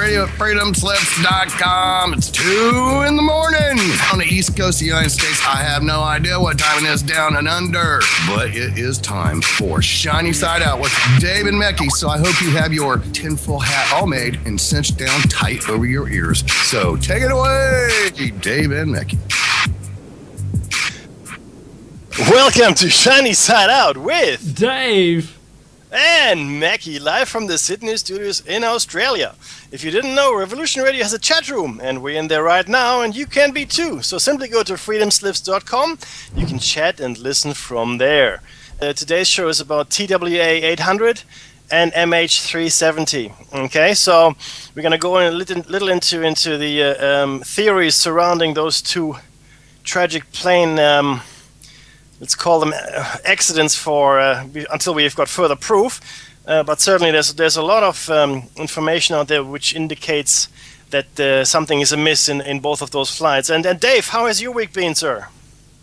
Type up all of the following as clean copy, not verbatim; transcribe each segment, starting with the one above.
Radio at freedomslips.com. It's 2 in the morning on the East Coast of the United States. I have no idea what time it is down and under, but it is time for Shiny Side Out with Dave and Mecky. So I hope you have your tinfoil hat all made and cinched down tight over your ears. So take it away, Dave and Mecky. Welcome to Shiny Side Out with Dave and Mackie, live from the Sydney studios in Australia. If you didn't know, Revolution Radio has a chat room, and we're in there right now, and you can be too. So simply go to freedomslips.com. You can chat and listen from there. Today's show is about TWA 800 and MH370. Okay, so we're going to go in a little into the theories surrounding those two tragic plane. Let's call them accidents for until we've got further proof. But certainly there's a lot of information out there which indicates that something is amiss in both of those flights. And Dave, how has your week been, sir?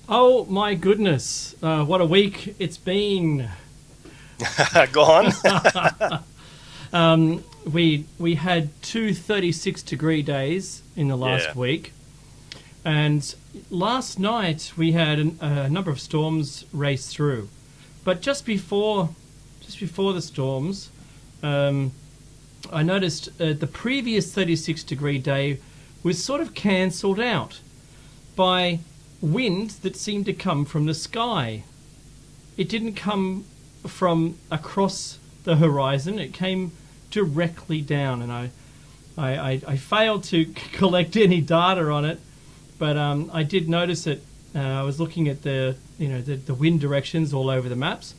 Oh my goodness, what a week it's been. Go on. We had 2 36-degree days in the last week. And last night we had a number of storms race through, but just before the storms, I noticed the previous 36-degree day was sort of cancelled out by wind that seemed to come from the sky. It didn't come from across the horizon; it came directly down, and I failed to collect any data on it. But I did notice it. I was looking at the wind directions all over the maps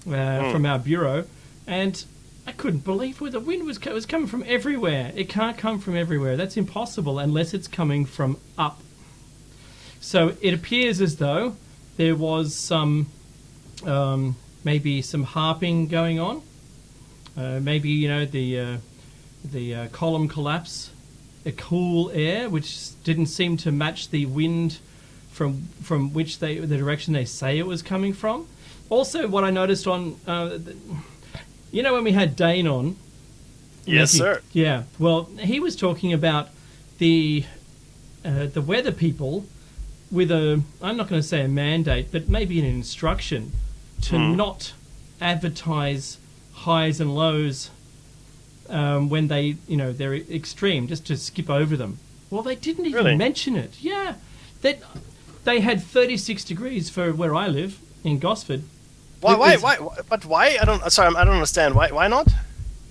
from our bureau, and I couldn't believe where the wind was. It was coming from everywhere. It can't come from everywhere. That's impossible unless it's coming from up. So it appears as though there was some maybe some harping going on. Maybe the column collapse. A cool air which didn't seem to match the wind from which the direction they say it was coming from. Also, what I noticed on when we had Dane on. Yes, sir. Yeah. Well, he was talking about the weather people with I'm not going to say a mandate, but maybe an instruction to not advertise highs and lows when they're extreme, just to skip over them. Well, they didn't even mention it. Yeah, they had 36 degrees for where I live in Gosford. Why? But why? I don't understand. Why not?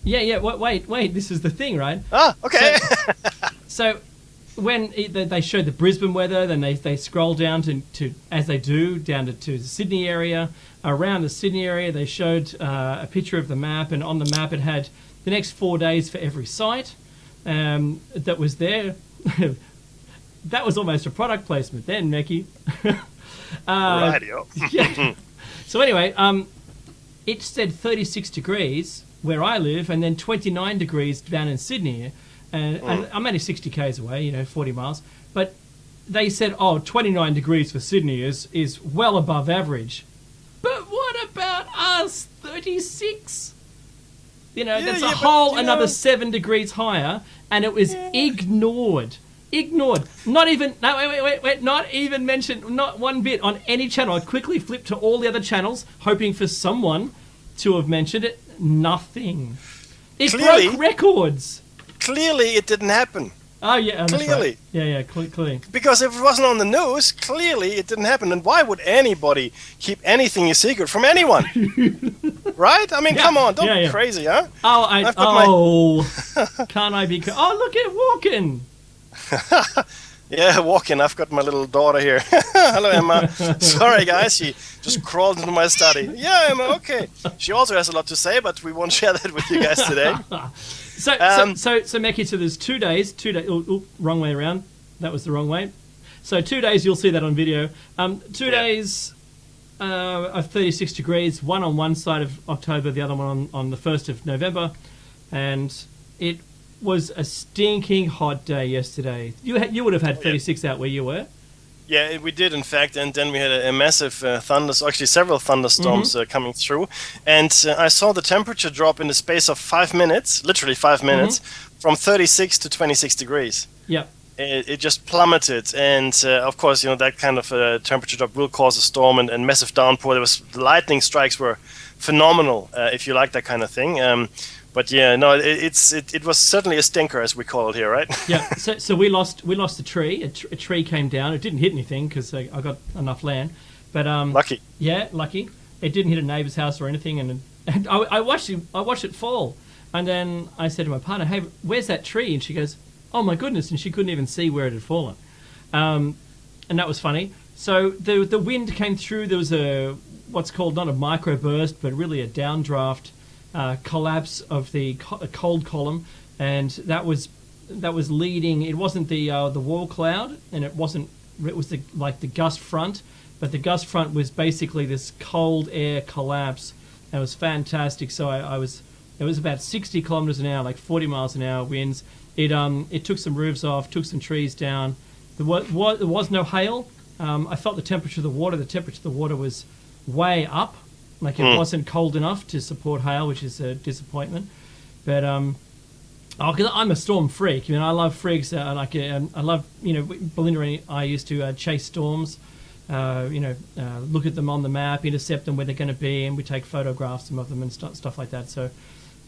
Yeah. Wait. This is the thing, right? Ah, okay. So when they showed the Brisbane weather, then they scroll down to as they do down to the Sydney area. Around the Sydney area, they showed a picture of the map, and on the map it had the next 4 days for every site that was there. That was almost a product placement then, Mecky. Radio. Yeah. So anyway, it said 36 degrees where I live, and then 29 degrees down in Sydney. And I'm only 60 k's away, 40 miles. But they said, 29 degrees for Sydney is well above average. But what about us, 36? That's another 7 degrees higher, and it was ignored. Not even not even mentioned, not one bit on any channel. I quickly flipped to all the other channels, hoping for someone to have mentioned it. Nothing. It broke records. Clearly, it didn't happen. Oh, yeah. Clearly. Right. Yeah, clearly. Because if it wasn't on the news, clearly it didn't happen. And why would anybody keep anything a secret from anyone? Right? I mean, come on. Don't be crazy, huh? Can't I be... look at Walken. Yeah, Walken. I've got my little daughter here. Hello, Emma. Sorry, guys. She just crawled into my study. Yeah, Emma, okay. She also has a lot to say, but we won't share that with you guys today. So, Mecky, so there's 2 days. Wrong way around. That was the wrong way. So 2 days, you'll see that on video. 2 days of 36 degrees, one on one side of October, the other one on the 1st of November. And it was a stinking hot day yesterday. You would have had 36 out where you were? Yeah, we did, in fact, and then we had a massive actually several thunderstorms coming through, and I saw the temperature drop in the space of 5 minutes, literally 5 minutes, from 36 to 26 degrees. Yeah. It just plummeted, and of course, that kind of temperature drop will cause a storm and massive downpour. The lightning strikes were phenomenal, if you like that kind of thing. But yeah, no, it was certainly a stinker, as we call it here, right? Yeah. So we lost a tree. A tree came down. It didn't hit anything because I got enough land. But lucky. Yeah, lucky. It didn't hit a neighbour's house or anything, and I watched it fall. And then I said to my partner, "Hey, where's that tree?" And she goes, "Oh my goodness!" And she couldn't even see where it had fallen, and that was funny. So the wind came through. There was what's called not a microburst, but really a downdraft collapse of the cold column, and that was leading. It wasn't the wall cloud, and it was like the gust front, but the gust front was basically this cold air collapse. And it was fantastic. So it was about 60 kilometers an hour, like 40 miles an hour winds. It took some roofs off, took some trees down. There was no hail. I felt the temperature of the water. The temperature of the water was way up. Like it wasn't cold enough to support hail, which is a disappointment. But because I'm a storm freak. I mean, I love freaks. I love, Belinda and I used to chase storms. Look at them on the map, intercept them where they're going to be, and we take photographs of them and stuff like that. So,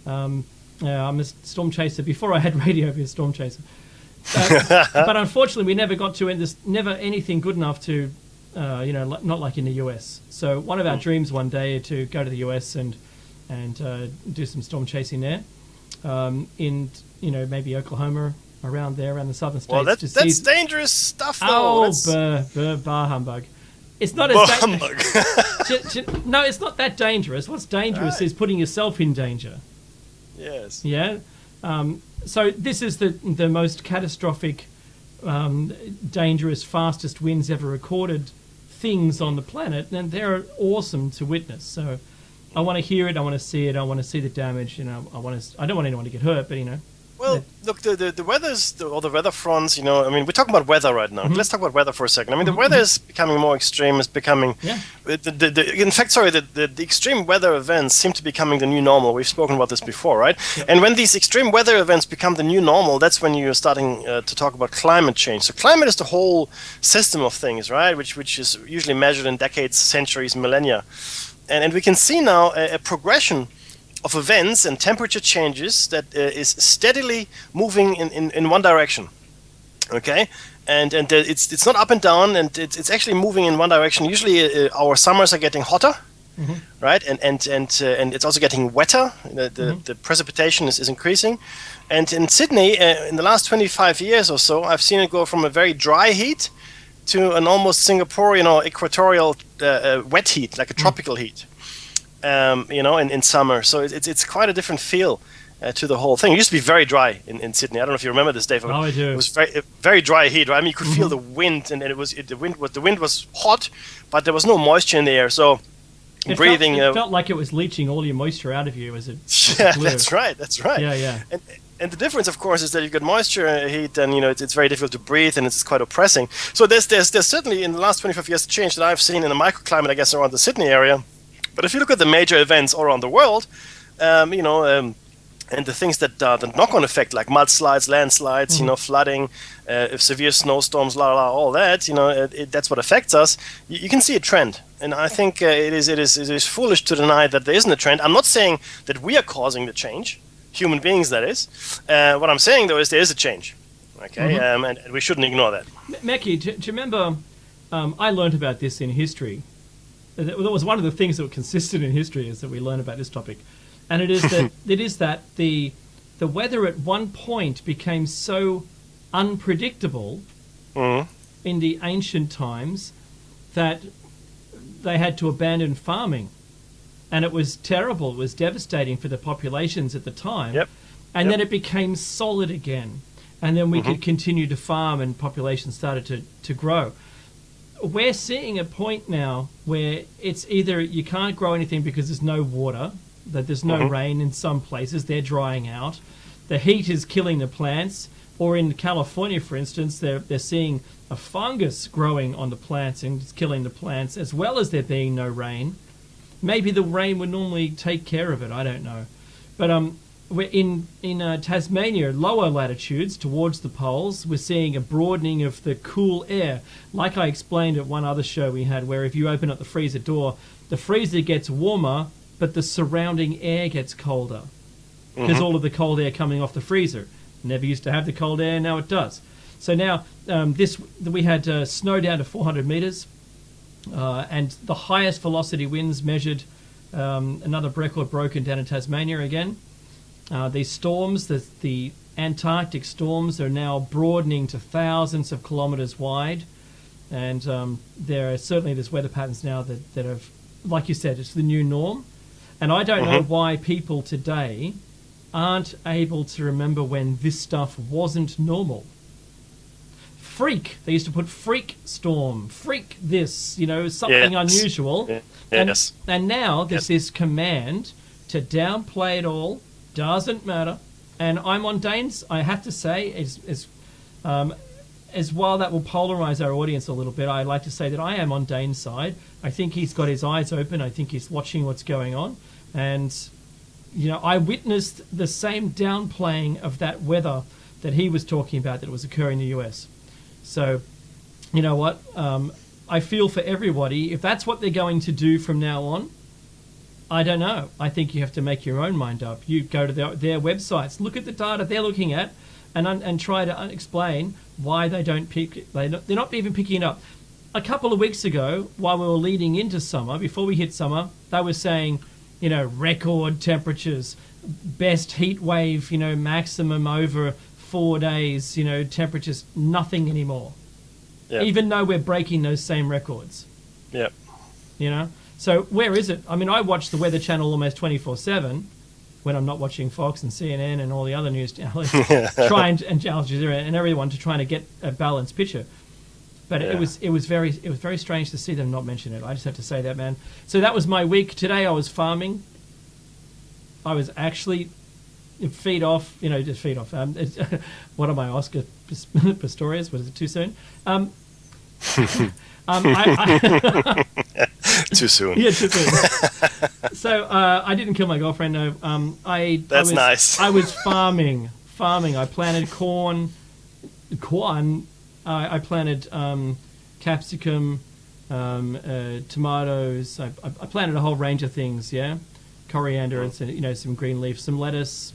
I'm a storm chaser. Before I had radio, I'd be a storm chaser. But unfortunately, we never got to never anything good enough to, not like in the US. So one of our dreams one day to go to the US and do some storm chasing there, in maybe Oklahoma, around the southern states. Well, that's dangerous stuff, though. Oh, bah humbug. It's not as dangerous. No, it's not that dangerous. What's dangerous is putting yourself in danger. Yes. Yeah. So this is the most catastrophic, dangerous, fastest winds ever recorded things on the planet, and they're awesome to witness. So I want to hear it. I want to see it. I want to see the damage. I don't want anyone to get hurt, but Well, look, the weather's, or the weather fronts, we're talking about weather right now. Let's talk about weather for a second. I mean, the weather is becoming more extreme. It's becoming, the extreme weather events seem to be becoming the new normal. We've spoken about this before, right? Yeah. And when these extreme weather events become the new normal, that's when you're starting to talk about climate change. So climate is the whole system of things, right? Which is usually measured in decades, centuries, millennia. And we can see now a progression of events and temperature changes that is steadily moving in one direction, okay, and it's not up and down, and it's actually moving in one direction. Usually, our summers are getting hotter, right, and it's also getting wetter. The precipitation is increasing, and in Sydney, in the last 25 years or so, I've seen it go from a very dry heat to an almost Singaporean or equatorial wet heat, like a tropical heat. In summer. So it's quite a different feel to the whole thing. It used to be very dry in Sydney. I don't know if you remember this, Dave. Oh, I do. It was very dry heat, right? I mean, you could feel the wind, and the wind was hot, but there was no moisture in the air. So it breathing... It felt like it was leaching all your moisture out of you as it blew. That's right. Yeah. And the difference, of course, is that you've got moisture, heat, and it's very difficult to breathe, and it's quite oppressing. So there's certainly in the last 25 years change that I've seen in the microclimate, I guess, around the Sydney area. But if you look at the major events all around the world, and the things that the knock-on effect, like mudslides, landslides, flooding, severe snowstorms, all that, that's what affects us. You can see a trend, and I think it is foolish to deny that there isn't a trend. I'm not saying that we are causing the change, human beings, that is. What I'm saying, though, is there is a change, okay, and we shouldn't ignore that. Mackie, do you remember? I learned about this in history. That was one of the things that were consistent in history, is that we learn about this topic, and it is that the weather at one point became so unpredictable in the ancient times that they had to abandon farming, and it was terrible. It was devastating for the populations at the time. And then it became solid again, and then we could continue to farm, and populations started to grow. We're seeing a point now where it's either you can't grow anything because there's no water, that there's no rain in some places, they're drying out. The heat is killing the plants. Or in California, for instance, they're seeing a fungus growing on the plants and it's killing the plants, as well as there being no rain. Maybe the rain would normally take care of it. I don't know. But we're in Tasmania, lower latitudes towards the poles, we're seeing a broadening of the cool air. Like I explained at one other show we had, where if you open up the freezer door, the freezer gets warmer, but the surrounding air gets colder. Because all of the cold air coming off the freezer. Never used to have the cold air, now it does. So now we had snow down to 400 meters, and the highest velocity winds measured, another record broken down in Tasmania again. These storms, the Antarctic storms, are now broadening to thousands of kilometers wide, and there are certainly there's weather patterns now that have, like you said, it's the new norm. And I don't know why people today aren't able to remember when this stuff wasn't normal. Freak. They used to put freak storm, freak this, something unusual. Yeah. Yes. And now there's this command to downplay it all, doesn't matter. And I'm on Dane's, I have to say, as while that will polarize our audience a little bit, I like to say that I am on Dane's side. I think he's got his eyes open. I think he's watching what's going on. And, I witnessed the same downplaying of that weather that he was talking about that was occurring in the US. So, you know what? I feel for everybody. If that's what they're going to do from now on, I don't know. I think you have to make your own mind up. You go to their websites, look at the data they're looking at, and try to explain why they don't pick. They're not even picking it up. A couple of weeks ago, while we were leading into summer, before we hit summer, they were saying, record temperatures, best heat wave, maximum over 4 days, temperatures, nothing anymore. Yep. Even though we're breaking those same records. Yep. So where is it? I mean, I watch the Weather Channel almost 24/7 when I'm not watching Fox and CNN and all the other news channels, and Al Jazeera and everyone to try to get a balanced picture. But it was very strange to see them not mention it. I just have to say that, man. So that was my week. Today I was farming. I was actually feet off. Just feet off. What am I, Oscar Pistorius? Was it too soon? Too soon. Yeah, too soon. So I didn't kill my girlfriend. No. That's nice. I was farming. I planted corn. I planted capsicum, tomatoes. I planted a whole range of things. Yeah, coriander and some green leaves, some lettuce.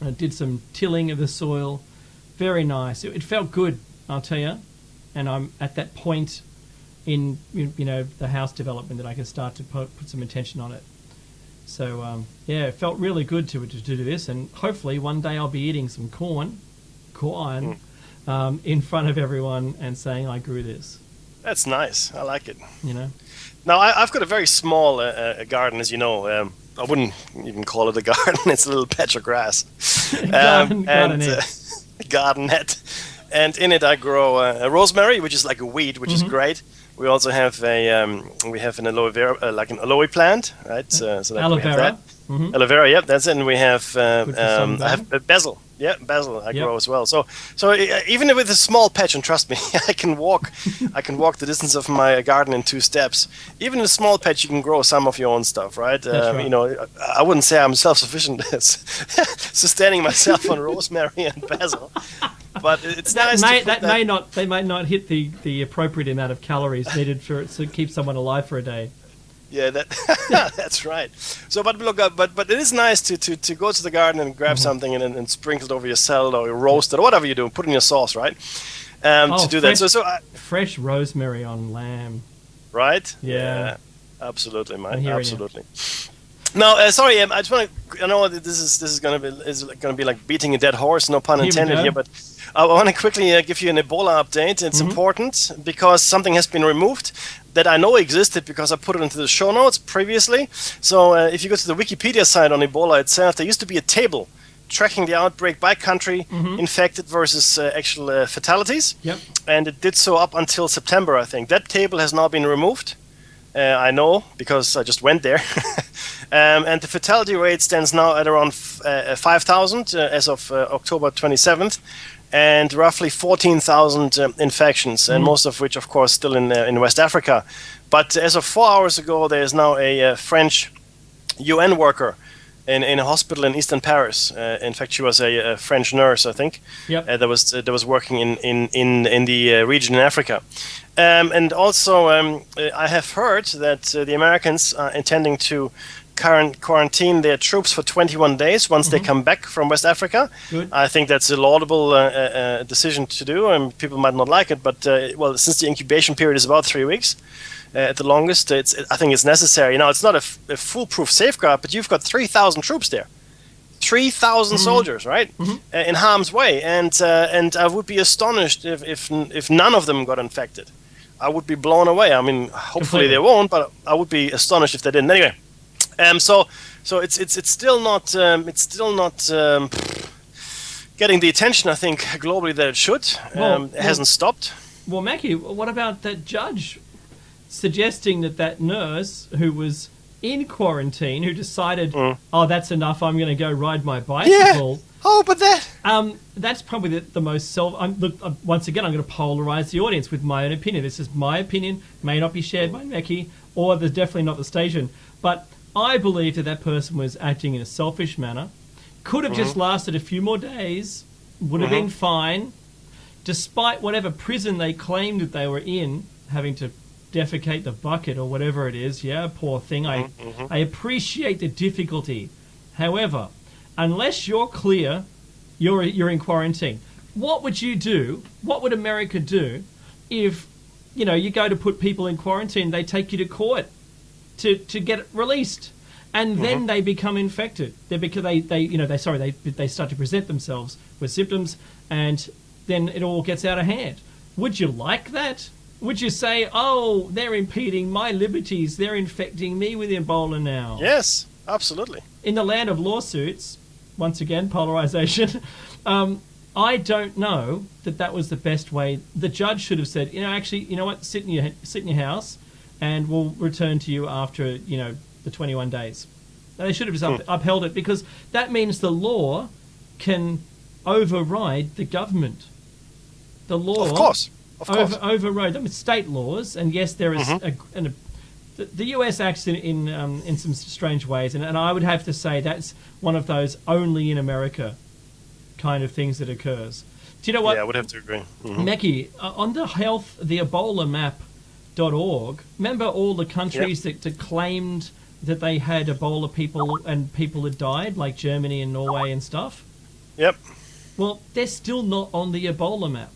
I did some tilling of the soil. Very nice. It felt good, I'll tell you. And I'm at that point in the house development that I can start to put some attention on it. So it felt really good to do this, and hopefully one day I'll be eating some corn, in front of everyone and saying I grew this. That's nice. I like it. Now I've got a very small garden, as you know. I wouldn't even call it a garden. It's a little patch of grass. Gardenette. And in it I grow a rosemary, which is like a weed, which is great. We also have an aloe vera, like an aloe plant, right? So aloe vera. Aloe vera, yeah, that's it. And we have I have basil. Yeah, basil I grow as well. So even with a small patch, and trust me, I can walk the distance of my garden in 2 steps. Even in a small patch, you can grow some of your own stuff, right? Right. I wouldn't say I'm self-sufficient, sustaining myself on rosemary and basil. But it's nice. They might not hit the appropriate amount of calories needed to keep someone alive for a day. Yeah, that's right. So, but look, but it is nice to go to the garden and grab something and sprinkle it over your salad or roast it or whatever you do, put it in your sauce, right? To do that. So fresh rosemary on lamb. Right? Yeah. Absolutely, man. Absolutely. No, sorry, I just want to. I know this is going to be like beating a dead horse, no pun intended here, but I want to quickly give you an Ebola update. It's important because something has been removed that I know existed because I put it into the show notes previously. So if you go to the Wikipedia site on Ebola itself, there used to be a table tracking the outbreak by country, infected versus actual fatalities. Yep. And it did so up until September, I think. That table has now been removed. I know because I just went there. And the fatality rate stands now at around 5,000 as of October 27th. and roughly 14,000 infections, and most of which, of course, still in West Africa. But as of 4 hours ago, there is now a French UN worker in a hospital in eastern Paris. In fact, she was a French nurse, I think. Yep. That was working in the region in Africa. And also, I have heard that the Americans are intending to quarantine their troops for 21 days once they come back from West Africa. Good. I think that's a laudable decision to do, and people might not like it, but well, since the incubation period is about 3 weeks, at the longest, I think it's necessary. Now, it's not a foolproof safeguard, but you've got 3,000 troops there. 3,000 soldiers, right, in harm's way, and I would be astonished if none of them got infected. I would be blown away. I mean, hopefully they won't, but I would be astonished if they didn't. Anyway, so it's still not getting the attention, I think, globally that it should. It hasn't stopped. Well, Mackie, what about that judge suggesting that nurse who was in quarantine, who decided, oh, that's enough, I'm going to go ride my bicycle. Yeah. Oh, but that... that's probably the most once again, I'm going to polarize the audience with my own opinion. This is my opinion, may not be shared by Mackie, or there's definitely not the station. But I believe that person was acting in a selfish manner. Could have just lasted a few more days, would have been fine, despite whatever prison they claimed that they were in, having to defecate the bucket or whatever it is. Yeah, poor thing. I appreciate the difficulty. However, unless you're clear, you're in quarantine. What would you do? What would America do if, you go to put people in quarantine, they take you to court to get released, and then they become infected? Because they start to present themselves with symptoms, and then it all gets out of hand. Would you like that? Would you say, oh, they're impeding my liberties, they're infecting me with Ebola now? Yes, absolutely. In the land of lawsuits, once again, polarization, I don't know that was the best way. The judge should have said, actually, you know what, sit in your house, and we'll return to you after, the 21 days. They should have just upheld it, because that means the law can override the government. The law... Of course. Overrode them. It's state laws, and yes, there is the US acts in some strange ways, and I would have to say that's one of those only in America kind of things that occurs. Do you know what? Yeah, I would have to agree. Mackie, on the EbolaMap.org, remember all the countries that claimed that they had Ebola people and people had died, like Germany and Norway and stuff? Yep. Well, they're still not on the Ebola map.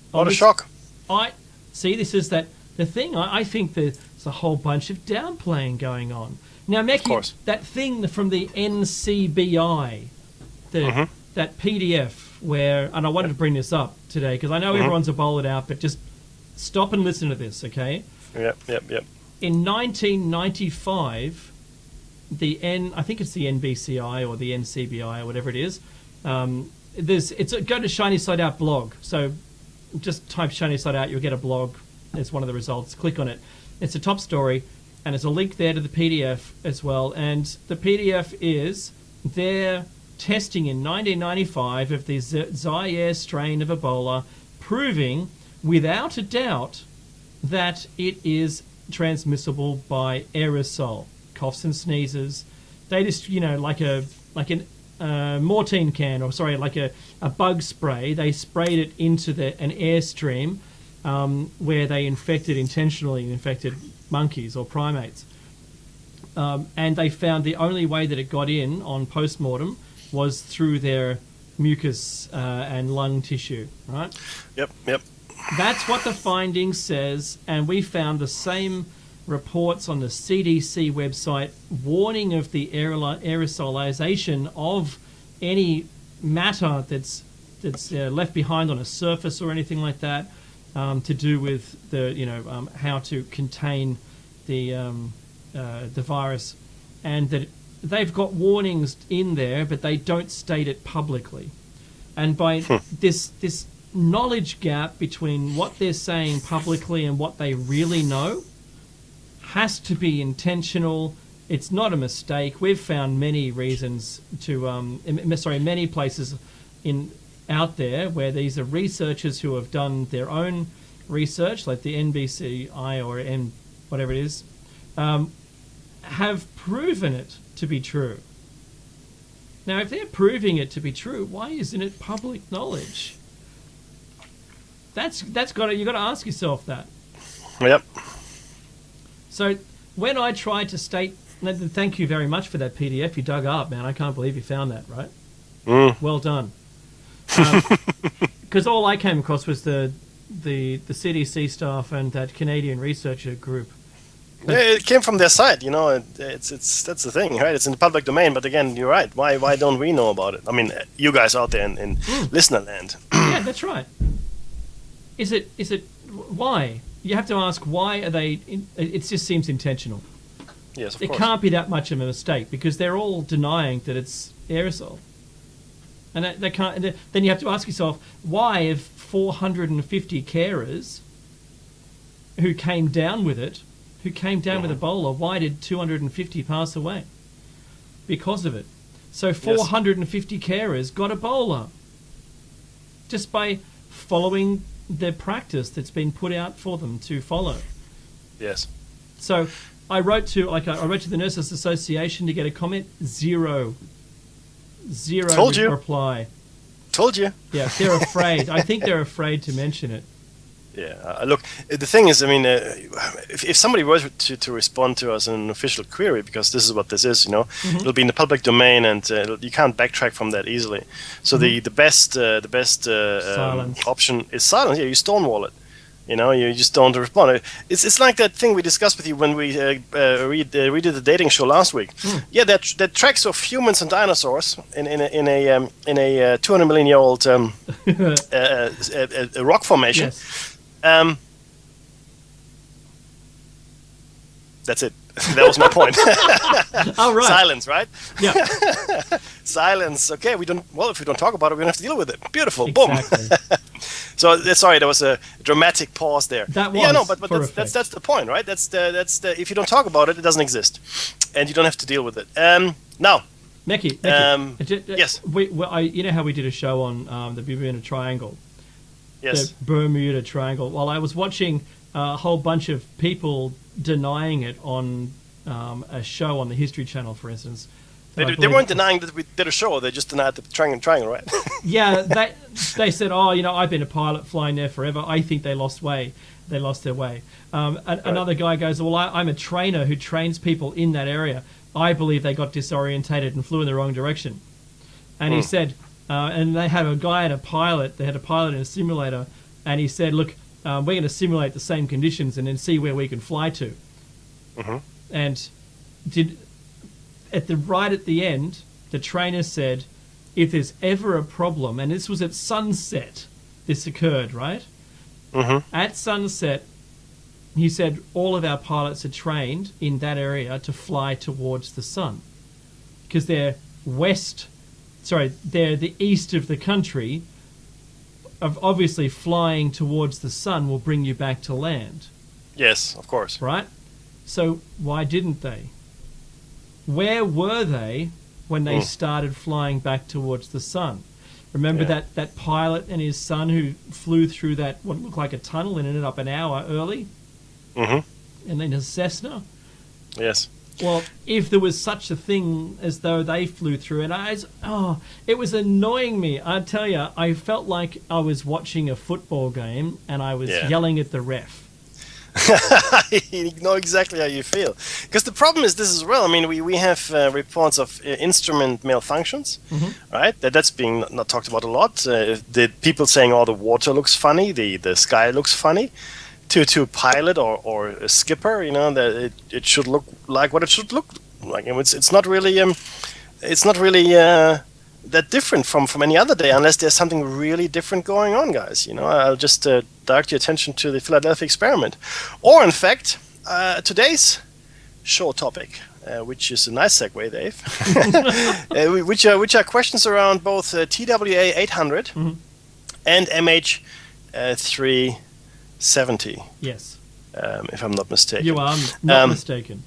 What a shock. This is the thing. I think there's a whole bunch of downplaying going on. Now, Mackie, that thing from the NCBI, that PDF where, and I wanted to bring this up today because I know everyone's Ebolaed out, but just stop and listen to this, okay? Yep. In 1995, I think it's the NBCI or the NCBI or whatever it is. Go to Shiny Side Out blog. So just type Shiny Side Out, you'll get a blog. It's one of the results. Click on it. It's a top story, and there's a link there to the PDF as well. And the PDF is their testing in 1995 of the Zaire strain of Ebola, proving without a doubt that it is transmissible by aerosol, coughs and sneezes. They just, like an Mortine can, like a bug spray. They sprayed it into an airstream where they intentionally infected monkeys or primates. And they found the only way that it got in on post-mortem was through their mucus and lung tissue, right? Yep. That's what the findings says, and we found the same reports on the CDC website warning of the aerosolization of any matter that's left behind on a surface or anything like that, to do with the how to contain the virus, and that they've got warnings in there, but they don't state it publicly. And by this knowledge gap between what they're saying publicly and what they really know has to be intentional. It's not a mistake. We've found many reasons to, many places in out there where these are researchers who have done their own research, like the NBCI or whatever it is, have proven it to be true. Now, if they're proving it to be true, why isn't it public knowledge? That's got to, you got to ask yourself that. Yep. So when I tried to state, thank you very much for that PDF you dug up, man. I can't believe you found that, right? Well done. Because all I came across was the CDC staff and that Canadian researcher group. Yeah, it came from their side, you know. It's that's the thing, right? It's in the public domain, but again, you're right. Why don't we know about it? I mean, you guys out there in listener land. Yeah, that's right. Is it why? You have to ask why are they? It just seems intentional. Yes, of It course. can't be that much of a mistake because they're all denying that it's aerosol, and they can't. Then you have to ask yourself why, if 450 carers who came down with it, with Ebola, why did 250 pass away? Because of it. So 450 carers got Ebola just by following the practice that's been put out for them to follow. Yes. So I wrote to the Nurses Association to get a comment. Zero Told you. reply. Told you. Yeah, they're afraid. I think they're afraid to mention it. Yeah, look, the thing is, I mean, if somebody was to respond to us in an official query, because this is what this is, you know, it'll be in the public domain, and you can't backtrack from that easily. So the best option is silence. Yeah, you stonewall it. You know, you just don't respond. It's like that thing we discussed with you when we redid the dating show last week. Yeah, that tracks of humans and dinosaurs in a 200 million year old rock formation. Yes. That's it. That was my point. Oh, right. Silence, right? Yeah. Silence. Okay, if we don't talk about it, we don't have to deal with it. Beautiful. Exactly. Boom. So sorry, there was a dramatic pause there. That was. Yeah, no, but that's the point, right? That's the if you don't talk about it, it doesn't exist, and you don't have to deal with it. Now, Meki. yes. You know how we did a show on the Bermuda Triangle? Yes. The Bermuda Triangle. Well, I was watching a whole bunch of people denying it on a show on the History Channel, for instance. They weren't denying that we did a show. They just denied the triangle, right? Yeah, they said, "Oh, you know, I've been a pilot flying there forever. I think they lost their way." Another guy goes, "Well, I'm a trainer who trains people in that area. I believe they got disorientated and flew in the wrong direction." And he said, and they had a guy and a pilot. They had a pilot in a simulator, and he said, "Look, we're going to simulate the same conditions and then see where we can fly to." And at the end, the trainer said, if there's ever a problem, and this was at sunset, this occurred, right? At sunset, he said all of our pilots are trained in that area to fly towards the sun because they're the east of the country. Obviously, flying towards the sun will bring you back to land. Yes, of course. Right? So why didn't they? Where were they when they started flying back towards the sun? Remember that pilot and his son who flew through that, what looked like a tunnel and ended up an hour early? And then a Cessna? Yes. Well, if there was such a thing as though they flew through it, it was annoying me. I tell you, I felt like I was watching a football game and I was yelling at the ref. You know exactly how you feel. Because the problem is this as well. I mean, we have reports of instrument malfunctions, right? That's being not talked about a lot. The people saying, "Oh, the water looks funny, the sky looks funny," to a pilot or a skipper, you know, that it should look like what it should look like. And it's not really that different from any other day, unless there's something really different going on, guys. You know, I'll just direct your attention to the Philadelphia experiment, or in fact, today's show topic, which is a nice segue, Dave, which are questions around both TWA 800 and MH 370. Yes. If I'm not mistaken. You are not mistaken.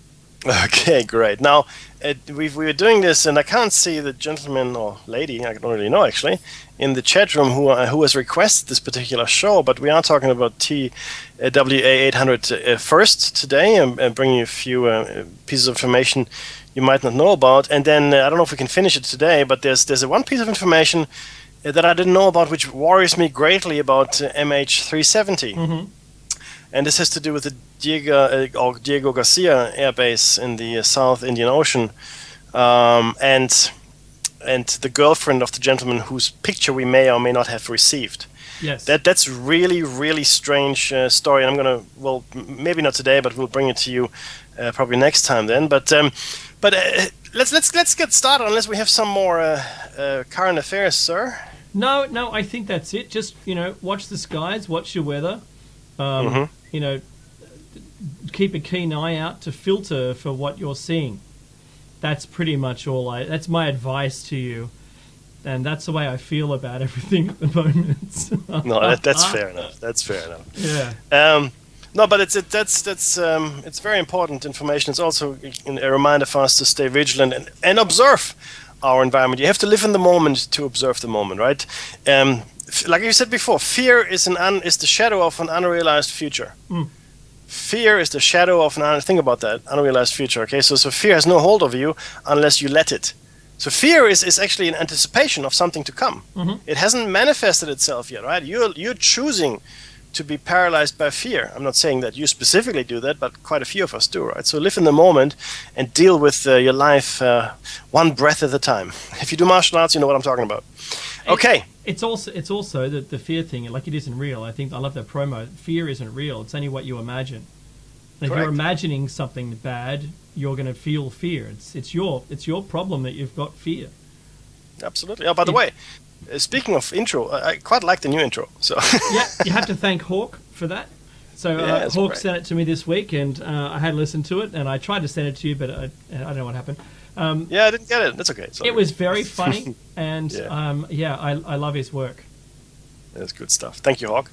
Okay, great. Now, we were doing this, and I can't see the gentleman or lady, I don't really know actually, in the chat room who has requested this particular show, but we are talking about TWA 800 first today, and bringing you a few pieces of information you might not know about. And then, I don't know if we can finish it today, but there's one piece of information that I didn't know about, which worries me greatly about MH370. Mm-hmm. And this has to do with the Diego Garcia Air Base in the South Indian Ocean, and the girlfriend of the gentleman whose picture we may or may not have received. Yes. That's really, really strange story. And I'm gonna, well, maybe not today, but we'll bring it to you probably next time then. But let's get started, unless we have some more current affairs, sir. No, I think that's it. Just, watch the skies, watch your weather. Keep a keen eye out to filter for what you're seeing. That's pretty much that's my advice to you. And that's the way I feel about everything at the moment. No, that's fair enough. That's fair enough. Yeah. No, but it's very important information. It's also a reminder for us to stay vigilant and observe our environment. You have to live in the moment to observe the moment, right? Like you said before, fear is the shadow of an unrealized future. Mm. Fear is the shadow of think about that, unrealized future. Okay, so fear has no hold of you unless you let it. So fear is actually an anticipation of something to come. Mm-hmm. It hasn't manifested itself yet, right? You're choosing to be paralyzed by fear. I'm not saying that you specifically do that, but quite a few of us do, right? So live in the moment and deal with your life one breath at a time. If you do martial arts, you know what I'm talking about. Okay. It's also the fear thing, like it isn't real. I love that promo. Fear isn't real. It's only what you imagine. And if you're imagining something bad, you're going to feel fear. It's your problem that you've got fear. Absolutely. Oh, by the way, speaking of intro, I quite like the new intro. So yeah, you have to thank Hawk for that. So Hawk sent it to me this week, and I had listened to it, and I tried to send it to you, but I don't know what happened. Yeah, I didn't get it. That's okay. It was very funny, and I love his work. That's good stuff. Thank you, Hawk.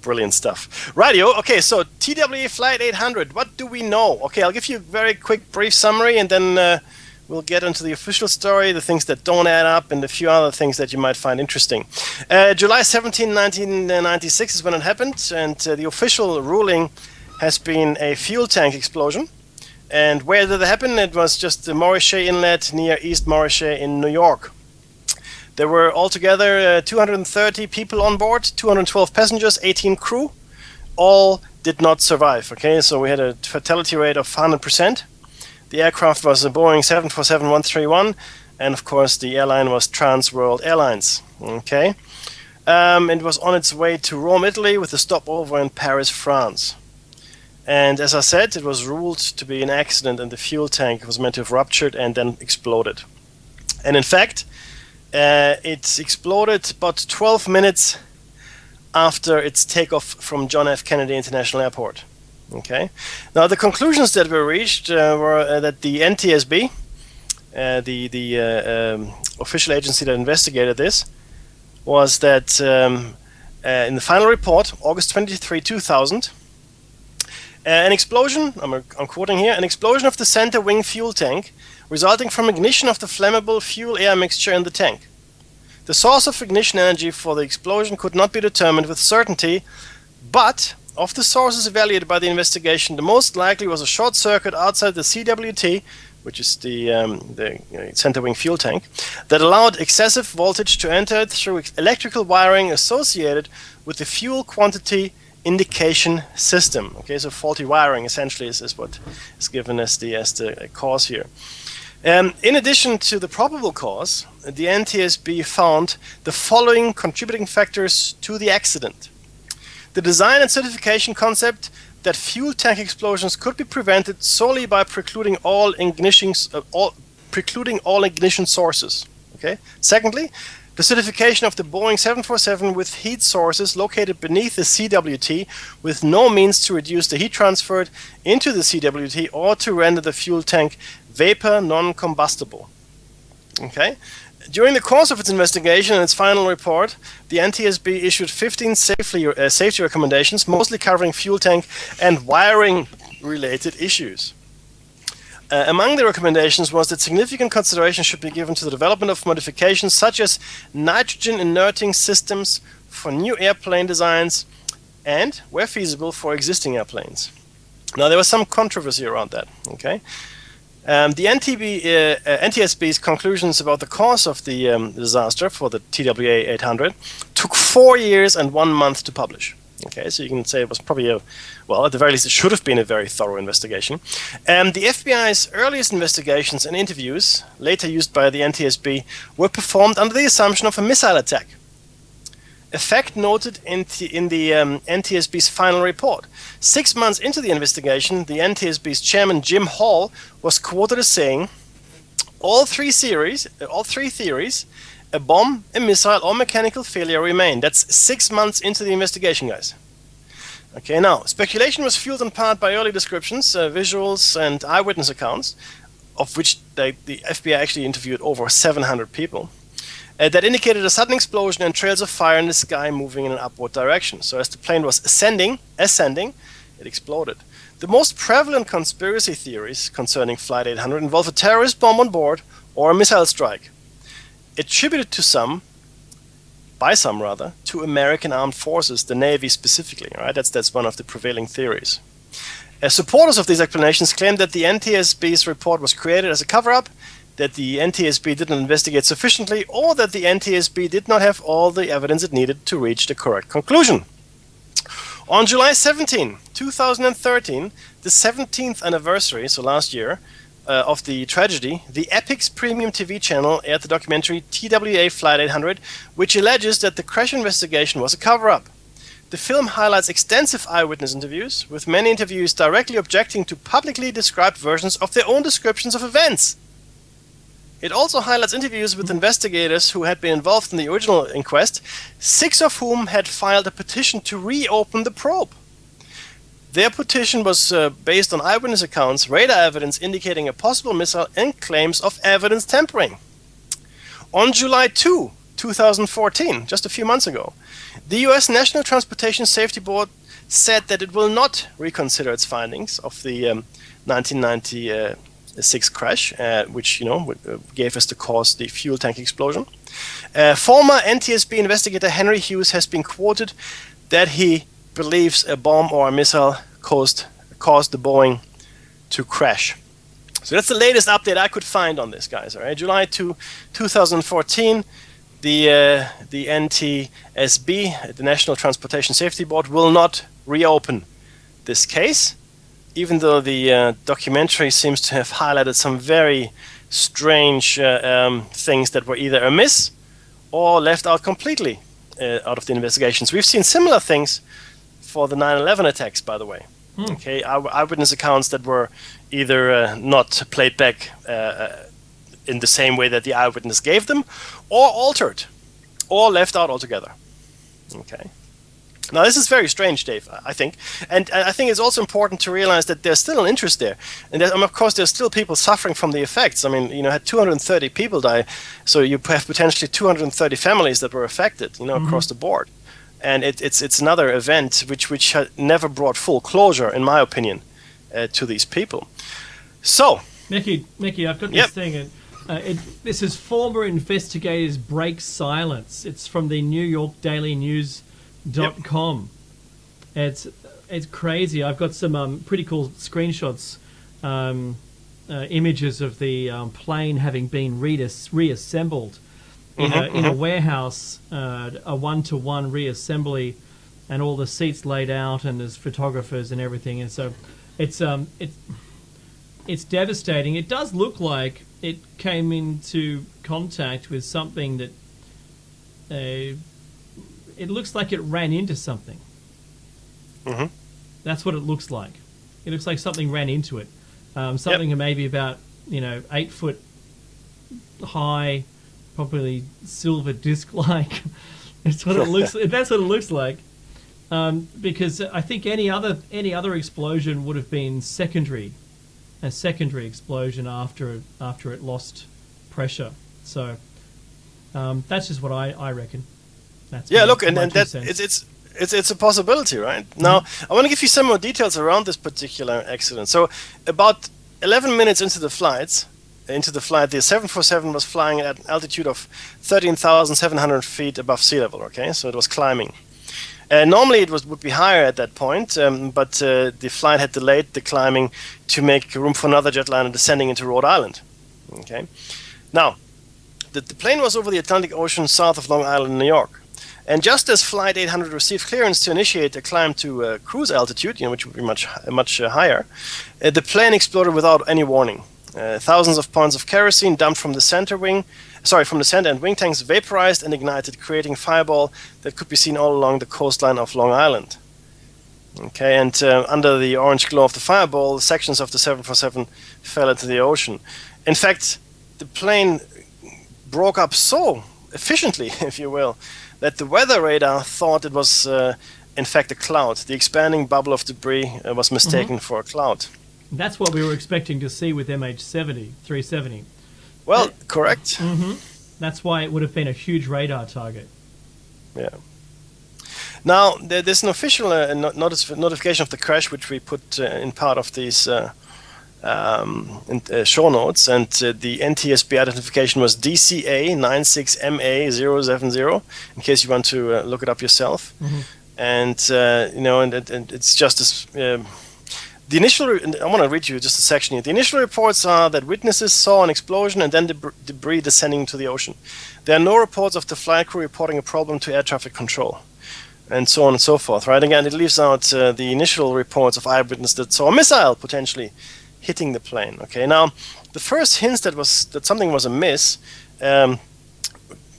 Brilliant stuff. Radio. Okay, so TWA Flight 800. What do we know? Okay, I'll give you a very quick, brief summary, and then we'll get into the official story, the things that don't add up, and a few other things that you might find interesting. July 17, 1996 is when it happened, and the official ruling has been a fuel tank explosion. And where did it happen? It was just the Morrissey Inlet near East Morrissey in New York. There were altogether 230 people on board, 212 passengers, 18 crew. All did not survive. Okay, so we had a fatality rate of 100%. The aircraft was a Boeing 747-131, and of course the airline was Trans World Airlines. Okay, it was on its way to Rome, Italy, with a stopover in Paris, France. And as I said, it was ruled to be an accident, and the fuel tank was meant to have ruptured and then exploded. And in fact, it exploded about 12 minutes after its takeoff from John F. Kennedy International Airport. Okay. Now, the conclusions that were reached were that the NTSB, the official agency that investigated this, was that in the final report, August 23, 2000, an explosion, I'm quoting here, an explosion of the center wing fuel tank resulting from ignition of the flammable fuel-air mixture in the tank. The source of ignition energy for the explosion could not be determined with certainty, but of the sources evaluated by the investigation, the most likely was a short circuit outside the CWT, which is the center wing fuel tank, that allowed excessive voltage to enter through electrical wiring associated with the fuel quantity indication system. Okay, so faulty wiring essentially is what is given as the cause here. In addition to the probable cause, the NTSB found the following contributing factors to the accident. The design and certification concept that fuel tank explosions could be prevented solely by precluding all ignition sources. Okay. Secondly, the certification of the Boeing 747 with heat sources located beneath the CWT with no means to reduce the heat transferred into the CWT or to render the fuel tank vapor non-combustible. Okay. During the course of its investigation and its final report, the NTSB issued 15 safety recommendations, mostly covering fuel tank and wiring related issues. Among the recommendations was that significant consideration should be given to the development of modifications such as nitrogen inerting systems for new airplane designs and, where feasible, for existing airplanes. Now, there was some controversy around that. Okay, the NTSB's conclusions about the cause of the disaster for the TWA 800 took 4 years and 1 month to publish. Okay, so you can say it was probably at the very least, it should have been a very thorough investigation. The FBI's earliest investigations and interviews, later used by the NTSB, were performed under the assumption of a missile attack. A fact noted in the NTSB's final report. 6 months into the investigation, the NTSB's chairman, Jim Hall, was quoted as saying, all three theories, a bomb, a missile, or mechanical failure remain. That's 6 months into the investigation, guys. Okay, now, speculation was fueled in part by early descriptions, visuals, and eyewitness accounts, of which the FBI actually interviewed over 700 people, that indicated a sudden explosion and trails of fire in the sky moving in an upward direction. So as the plane was ascending, it exploded. The most prevalent conspiracy theories concerning Flight 800 involve a terrorist bomb on board or a missile strike, attributed to to American armed forces, the Navy specifically. Right? That's one of the prevailing theories. Supporters of these explanations claim that the NTSB's report was created as a cover-up, that the NTSB didn't investigate sufficiently, or that the NTSB did not have all the evidence it needed to reach the correct conclusion. On July 17, 2013, the 17th anniversary, so last year, of the tragedy, the Epix Premium TV channel aired the documentary TWA Flight 800, which alleges that the crash investigation was a cover-up. The film highlights extensive eyewitness interviews, with many interviewees directly objecting to publicly described versions of their own descriptions of events. It also highlights interviews with investigators who had been involved in the original inquest, 6 of whom had filed a petition to reopen the probe. Their petition was based on eyewitness accounts, radar evidence indicating a possible missile, and claims of evidence tampering. On July 2, 2014, just a few months ago, the U.S. National Transportation Safety Board said that it will not reconsider its findings of the 1996 crash, which gave us the fuel tank explosion. Former NTSB investigator Henry Hughes has been quoted that he believes a bomb or a missile caused the Boeing to crash. So that's the latest update I could find on this, guys. All right, July 2, 2014, the NTSB, the National Transportation Safety Board, will not reopen this case, even though the documentary seems to have highlighted some very strange things that were either amiss or left out completely out of the investigations. We've seen similar things for the 9/11 attacks, by the way. Okay, eyewitness accounts that were either not played back in the same way that the eyewitness gave them, or altered, or left out altogether. Okay. Now, this is very strange, Dave, I think. And I think it's also important to realize that there's still an interest there. And of course, there's still people suffering from the effects. I mean, had 230 people die, so you have potentially 230 families that were affected, across the board. And it's another event which never brought full closure, in my opinion, to these people. So, Mickey, I've got this thing. This is former investigators break silence. It's from the New York Daily News.com. It's crazy. I've got some pretty cool screenshots, images of the plane having been reassembled in a warehouse, a one-to-one reassembly, and all the seats laid out, and there's photographers and everything. And so it's devastating. It does look like it came into contact with something that it looks like it ran into something. Mm-hmm. That's what it looks like. It looks like something ran into it. Something maybe about 8 foot high, probably silver disc-like. That's what it looks. That's what it looks like. Because I think any other explosion would have been a secondary explosion after it lost pressure. So that's just what I reckon. That's look, and that it's a possibility, right? Now, I want to give you some more details around this particular accident. So, about 11 minutes into the flight, the 747 was flying at an altitude of 13,700 feet above sea level. Okay, so it was climbing. Normally it would be higher at that point, but the flight had delayed the climbing to make room for another jetliner descending into Rhode Island. Okay, now the plane was over the Atlantic Ocean south of Long Island, New York. And just as Flight 800 received clearance to initiate a climb to cruise altitude, which would be much higher, the plane exploded without any warning. Thousands of pounds of kerosene dumped from the center and wing tanks vaporized and ignited, creating a fireball that could be seen all along the coastline of Long Island. Okay, and under the orange glow of the fireball, sections of the 747 fell into the ocean. In fact, the plane broke up so efficiently, if you will, that the weather radar thought it was, in fact, a cloud. The expanding bubble of debris was mistaken for a cloud. That's what we were expecting to see with MH370. Well, correct. That's why it would have been a huge radar target. Yeah. Now, there's an official notification of the crash, which we put in part of these show notes, and the NTSB identification was DCA96MA070, in case you want to look it up yourself. And and it's just as the initial. I want to read you just a section here. The initial reports are that witnesses saw an explosion and then debris descending into the ocean. There are no reports of the flight crew reporting a problem to air traffic control, and so on and so forth. Right? Again, it leaves out the initial reports of eyewitnesses that saw a missile potentially hitting the plane. Okay, now the first hints that something was amiss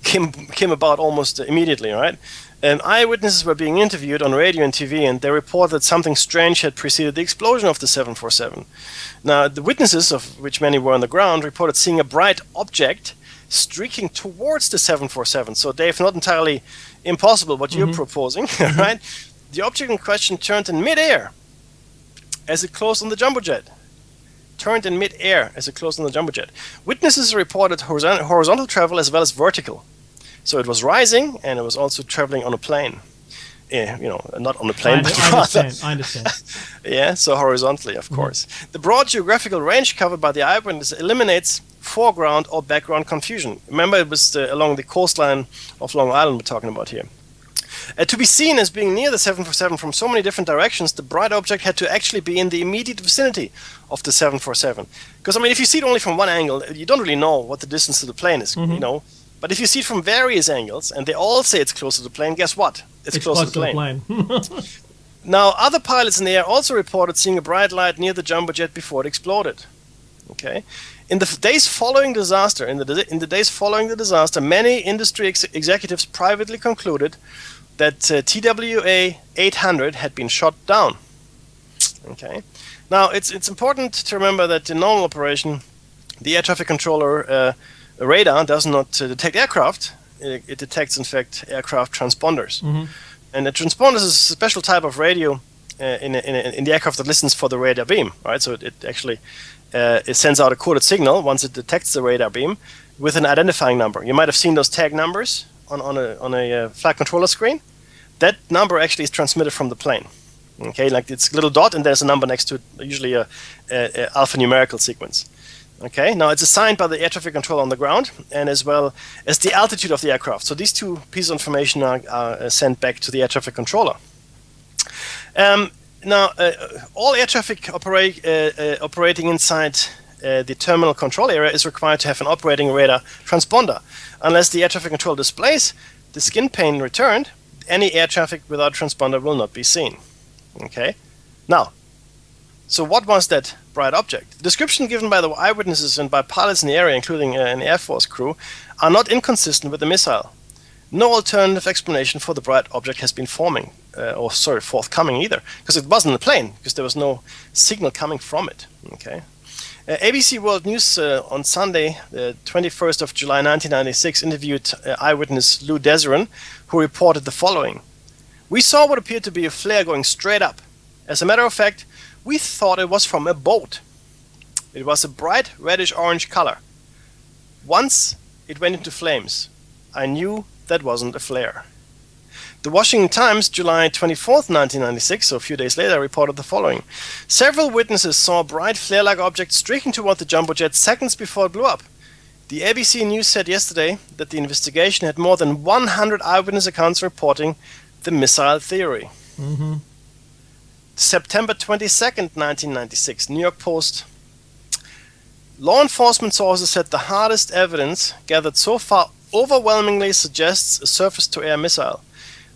came about almost immediately. Right, eyewitnesses were being interviewed on radio and TV, and they reported that something strange had preceded the explosion of the 747. Now, the witnesses, of which many were on the ground, reported seeing a bright object streaking towards the 747. So, Dave, not entirely impossible what you're proposing, right? The object in question turned in midair as it closed on the jumbo jet. Witnesses reported horizontal travel as well as vertical. So it was rising, and it was also traveling on a plane. Not on a plane, I understand. Yeah, so horizontally, of course. The broad geographical range covered by the eyewitness eliminates foreground or background confusion. Remember, it was along the coastline of Long Island we're talking about here. To be seen as being near the 747 from so many different directions, the bright object had to actually be in the immediate vicinity of the 747. Because, if you see it only from one angle, you don't really know what the distance to the plane is, But if you see it from various angles, and they all say it's close to the plane, guess what? It's close to the plane. Now, other pilots in the air also reported seeing a bright light near the jumbo jet before it exploded. Okay. In the days following the disaster, many industry executives privately concluded that TWA 800 had been shot down. Okay. Now, it's important to remember that in normal operation, the air traffic controller radar does not detect aircraft. It detects, in fact, aircraft transponders. And a transponder is a special type of radio in the aircraft that listens for the radar beam, right? So it actually it sends out a coded signal once it detects the radar beam with an identifying number. You might have seen those tag numbers on a flight controller screen. That number actually is transmitted from the plane. Okay, like it's a little dot and there's a number next to it, usually a alphanumerical sequence. Okay, now it's assigned by the air traffic controller on the ground and as well as the altitude of the aircraft. So these two pieces of information are sent back to the air traffic controller. Now, all air traffic operating inside the terminal control area is required to have an operating radar transponder. Unless the air traffic control displays the skin pane returned, any air traffic without transponder will not be seen. Okay, now, so what was that bright object? The description given by the eyewitnesses and by pilots in the area, including an Air Force crew, are not inconsistent with the missile. No alternative explanation for the bright object has been forthcoming either, because it wasn't a plane, because there was no signal coming from it. Okay. ABC World News on Sunday, the 21st of July 1996, interviewed eyewitness Lou Deserin, who reported the following. We saw what appeared to be a flare going straight up. As a matter of fact, we thought it was from a boat. It was a bright reddish-orange color. Once it went into flames, I knew that wasn't a flare. The Washington Times, July 24th, 1996, so a few days later, reported the following. Several witnesses saw a bright flare-like object streaking toward the jumbo jet seconds before it blew up. The ABC News said yesterday that the investigation had more than 100 eyewitness accounts reporting the missile theory. Mm-hmm. September 22nd, 1996, New York Post. Law enforcement sources said the hardest evidence gathered so far overwhelmingly suggests a surface-to-air missile.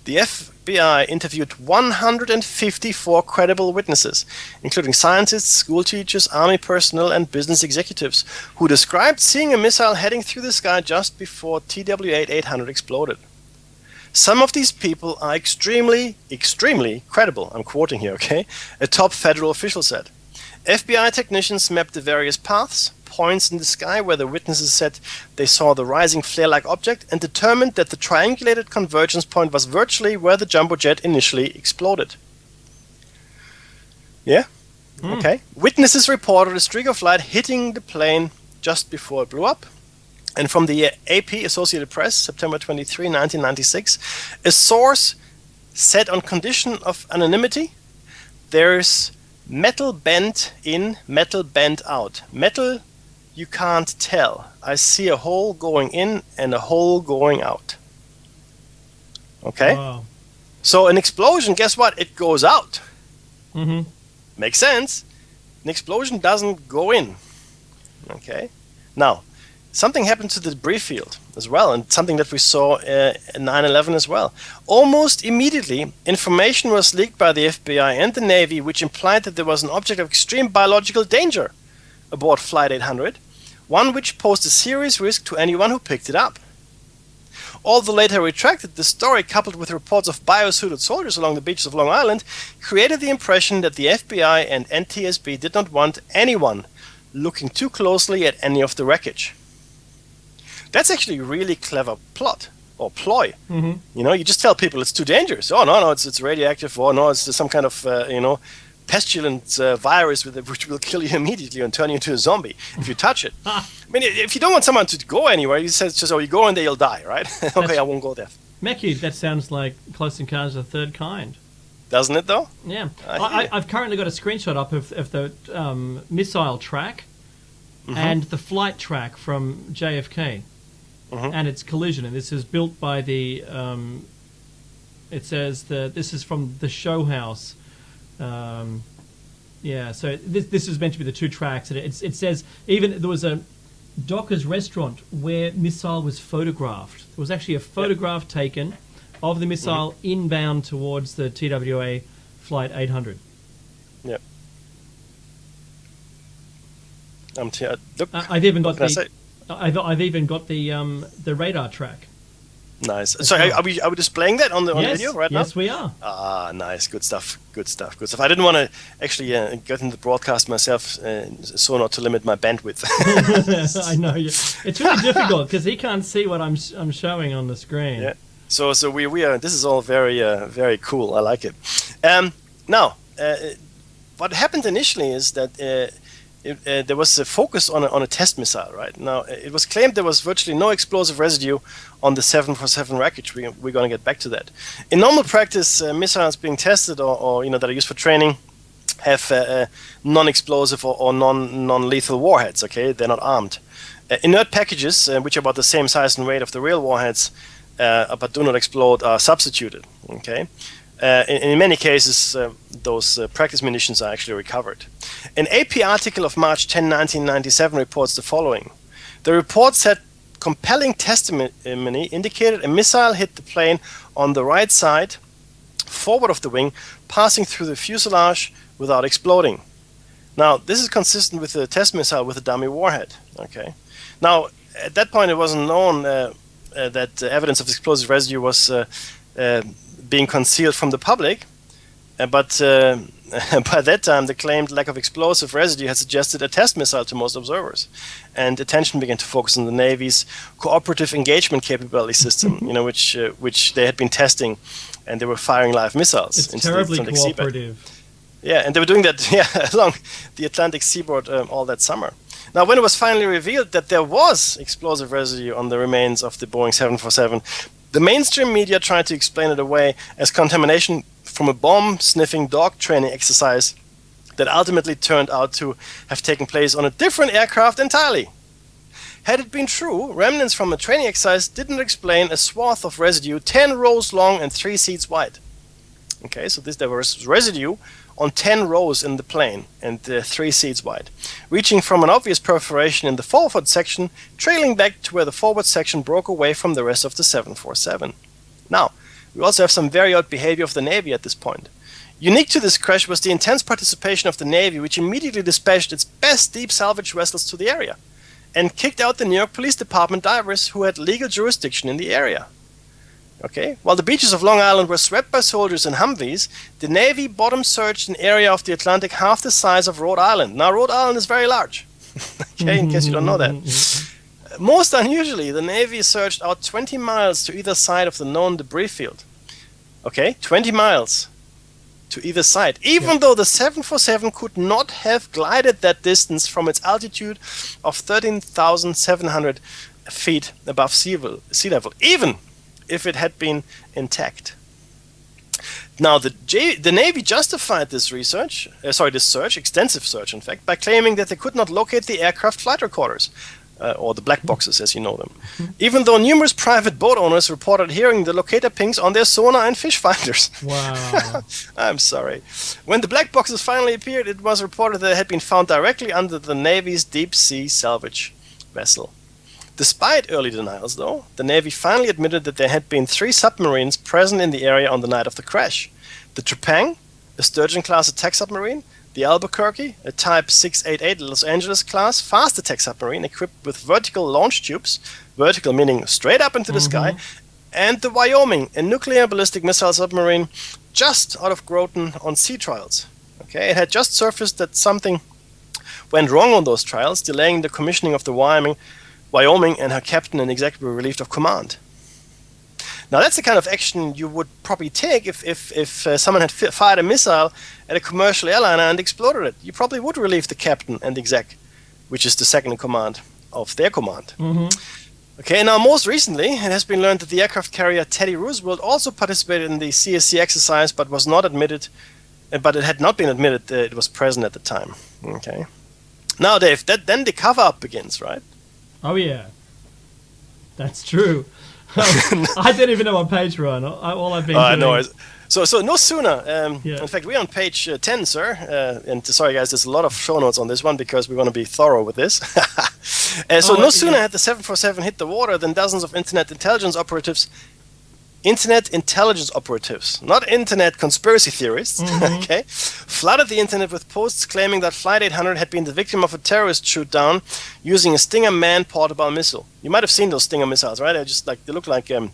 The FBI interviewed 154 credible witnesses, including scientists, school teachers, army personnel, and business executives, who described seeing a missile heading through the sky just before TWA 800 exploded. Some of these people are extremely, extremely credible. I'm quoting here, okay? A top federal official said. FBI technicians mapped the various paths, points in the sky where the witnesses said they saw the rising flare-like object, and determined that the triangulated convergence point was virtually where the jumbo jet initially exploded. Yeah? Okay. Witnesses reported a streak of light hitting the plane just before it blew up. And from the AP Associated Press, September 23, 1996, a source said on condition of anonymity, there's metal bent in, metal bent out. Metal you can't tell. I see a hole going in and a hole going out. Okay? Wow. So an explosion, guess what? It goes out. Mm-hmm. Makes sense. An explosion doesn't go in. Okay? Now, something happened to the debris field as well, and something that we saw in 9/11 as well. Almost immediately, information was leaked by the FBI and the Navy, which implied that there was an object of extreme biological danger aboard Flight 800, one which posed a serious risk to anyone who picked it up. Although later retracted, the story, coupled with reports of biosuited soldiers along the beaches of Long Island, created the impression that the FBI and NTSB did not want anyone looking too closely at any of the wreckage. That's actually a really clever plot or ploy. Mm-hmm. You know, you just tell people it's too dangerous. Oh, no, it's radioactive. Oh, no, it's some kind of, pestilent virus which will kill you immediately and turn you into a zombie if you touch it. I mean, if you don't want someone to go anywhere, you say just, you go in there, you'll die, right? Okay, I won't go there. Mackie, that sounds like Close Encounters of the Third Kind. Doesn't it, though? Yeah. I've currently got a screenshot up of the missile track and the flight track from JFK and its collision. And this is built by the... it says this is from the show house. So this is meant to be the two tracks, and it says even there was a Docker's restaurant where missile was photographed. There was actually a photograph taken of the missile inbound towards the TWA Flight 800. Yep. Look, I've even got the. I've even got the radar track. Nice. So are we displaying that on the video right now? Yes, we are. Ah, nice. Good stuff. I didn't want to actually get into the broadcast myself, so not to limit my bandwidth. I know. It's really difficult because he can't see what I'm showing on the screen. Yeah. So we are. This is all very very cool. I like it. Now, what happened initially is that there was a focus on a test missile. Right now, it was claimed there was virtually no explosive residue on the 747 wreckage. We're going to get back to that. In normal practice, missiles being tested or that are used for training have non-explosive or non-lethal warheads. Okay, they're not armed. Inert packages, which are about the same size and weight of the real warheads, but do not explode, are substituted. Okay. In many cases, those practice munitions are actually recovered. An AP article of March 10, 1997 reports the following. The report said compelling testimony indicated a missile hit the plane on the right side, forward of the wing, passing through the fuselage without exploding. Now, this is consistent with the test missile with a dummy warhead. Okay. Now, at that point, it wasn't known that evidence of explosive residue was being concealed from the public, but by that time the claimed lack of explosive residue had suggested a test missile to most observers, and attention began to focus on the Navy's cooperative engagement capability system, which they had been testing, and they were firing live missiles. It's terribly cooperative. Yeah, and they were doing that along the Atlantic seaboard all that summer. Now, when it was finally revealed that there was explosive residue on the remains of the Boeing 747, The mainstream media tried to explain it away as contamination from a bomb-sniffing dog training exercise that ultimately turned out to have taken place on a different aircraft entirely. Had it been true, remnants from a training exercise didn't explain a swath of residue 10 rows long and 3 seats wide. Okay, so there was residue on 10 rows in the plane and 3 seats wide, reaching from an obvious perforation in the forward section, trailing back to where the forward section broke away from the rest of the 747. Now, we also have some very odd behavior of the Navy at this point. Unique to this crash was the intense participation of the Navy, which immediately dispatched its best deep salvage vessels to the area and kicked out the New York Police Department divers who had legal jurisdiction in the area. Okay, while the beaches of Long Island were swept by soldiers and Humvees, the Navy bottom searched an area of the Atlantic half the size of Rhode Island. Now, Rhode Island is very large, okay, in case you don't know that. Most unusually, the Navy searched out 20 miles to either side of the known debris field. Okay, 20 miles to either side, even though the 747 could not have glided that distance from its altitude of 13,700 feet above sea level, even if it had been intact. Now, the Navy justified this search, extensive search in fact, by claiming that they could not locate the aircraft flight recorders, or the black boxes as you know them, even though numerous private boat owners reported hearing the locator pings on their sonar and fish finders. Wow. I'm sorry. When the black boxes finally appeared, it was reported that they had been found directly under the Navy's deep sea salvage vessel. Despite early denials, though, the Navy finally admitted that there had been 3 submarines present in the area on the night of the crash. The Trepang, a Sturgeon-class attack submarine, the Albuquerque, a Type 688 Los Angeles-class fast attack submarine equipped with vertical launch tubes, vertical meaning straight up into the sky, and the Wyoming, a nuclear ballistic missile submarine just out of Groton on sea trials. Okay, it had just surfaced that something went wrong on those trials, delaying the commissioning of the Wyoming, and her captain and executive were relieved of command. Now that's the kind of action you would probably take if someone had fired a missile at a commercial airliner and exploded it. You probably would relieve the captain and the exec, which is the second in command of their command. Okay, now most recently it has been learned that the aircraft carrier Teddy Roosevelt also participated in the CSC exercise, but was not admitted. But it had not been admitted that it was present at the time. Okay. Now, Dave, then the cover-up begins, right? Oh yeah, that's true. I didn't even know what page we're on. All I've been doing. No, so no sooner. Yeah. In fact, we're on page 10, sir. And sorry, guys, there's a lot of show notes on this one because we want to be thorough with this. No sooner had the 747 hit the water than dozens of Internet intelligence operatives, not Internet conspiracy theorists, okay, flooded the Internet with posts claiming that Flight 800 had been the victim of a terrorist shoot-down using a Stinger man portable missile. You might have seen those Stinger missiles, right? They look like a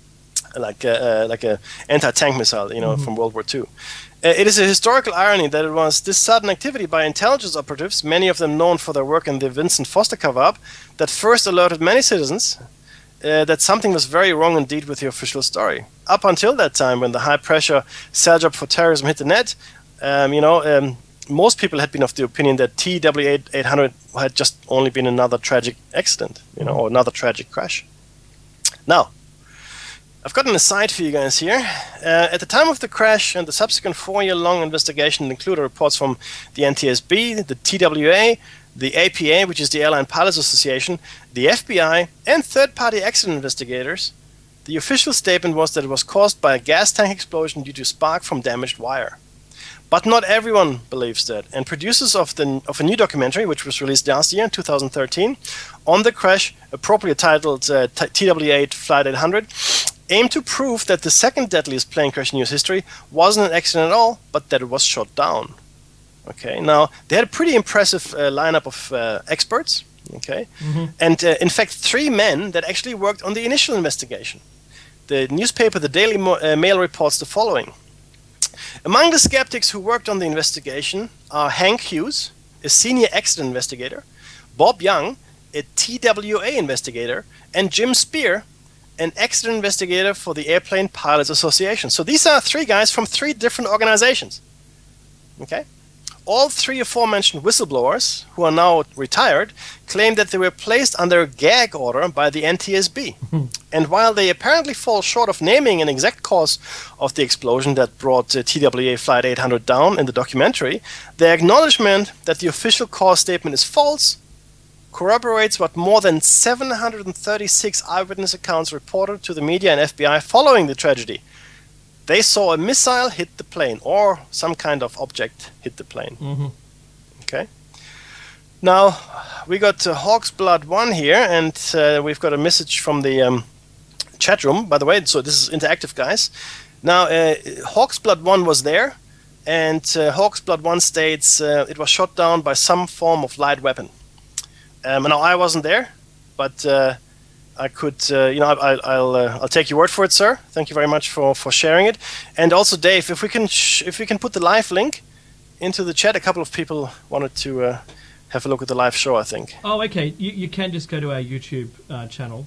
anti-tank missile, from World War II. It is a historical irony that it was this sudden activity by intelligence operatives, many of them known for their work in the Vincent Foster cover-up, that first alerted many citizens that something was very wrong indeed with the official story. Up until that time, when the high-pressure sell job for terrorism hit the net, most people had been of the opinion that TWA 800 had just only been another tragic accident, or another tragic crash. Now, I've got an aside for you guys here. At the time of the crash and the subsequent 4-year-long investigation included reports from the NTSB, the TWA, the APA, which is the Airline Pilots Association, the FBI, and third-party accident investigators. The official statement was that it was caused by a gas tank explosion due to spark from damaged wire. But not everyone believes that, and producers of a new documentary, which was released last year in 2013, on the crash, appropriately titled TWA Flight 800, aim to prove that the second deadliest plane crash in US history wasn't an accident at all, but that it was shot down. Okay, now they had a pretty impressive lineup of experts. Okay, and in fact, 3 men that actually worked on the initial investigation. The newspaper, the Daily Mail, reports the following: among the skeptics who worked on the investigation are Hank Hughes, a senior accident investigator, Bob Young, a TWA investigator, and Jim Spear, an accident investigator for the Airplane Pilots Association. So these are 3 guys from 3 different organizations. Okay. all three aforementioned whistleblowers, who are now retired, claim that they were placed under a gag order by the NTSB. And while they apparently fall short of naming an exact cause of the explosion that brought TWA Flight 800 down in the documentary, their acknowledgement that the official cause statement is false corroborates what more than 736 eyewitness accounts reported to the media and FBI following the tragedy. They saw a missile hit the plane, or some kind of object hit the plane. Okay. Now, we got Hawk's Blood 1 here, and we've got a message from the chat room, by the way, so this is interactive, guys. Now, Hawk's Blood 1 was there, and Hawk's Blood 1 states it was shot down by some form of light weapon. Now, I wasn't there, but I could, I'll take your word for it, sir. Thank you very much for sharing it. And also, Dave, if we can put the live link into the chat. A couple of people wanted to have a look at the live show, I think. Oh, okay. You can just go to our YouTube channel.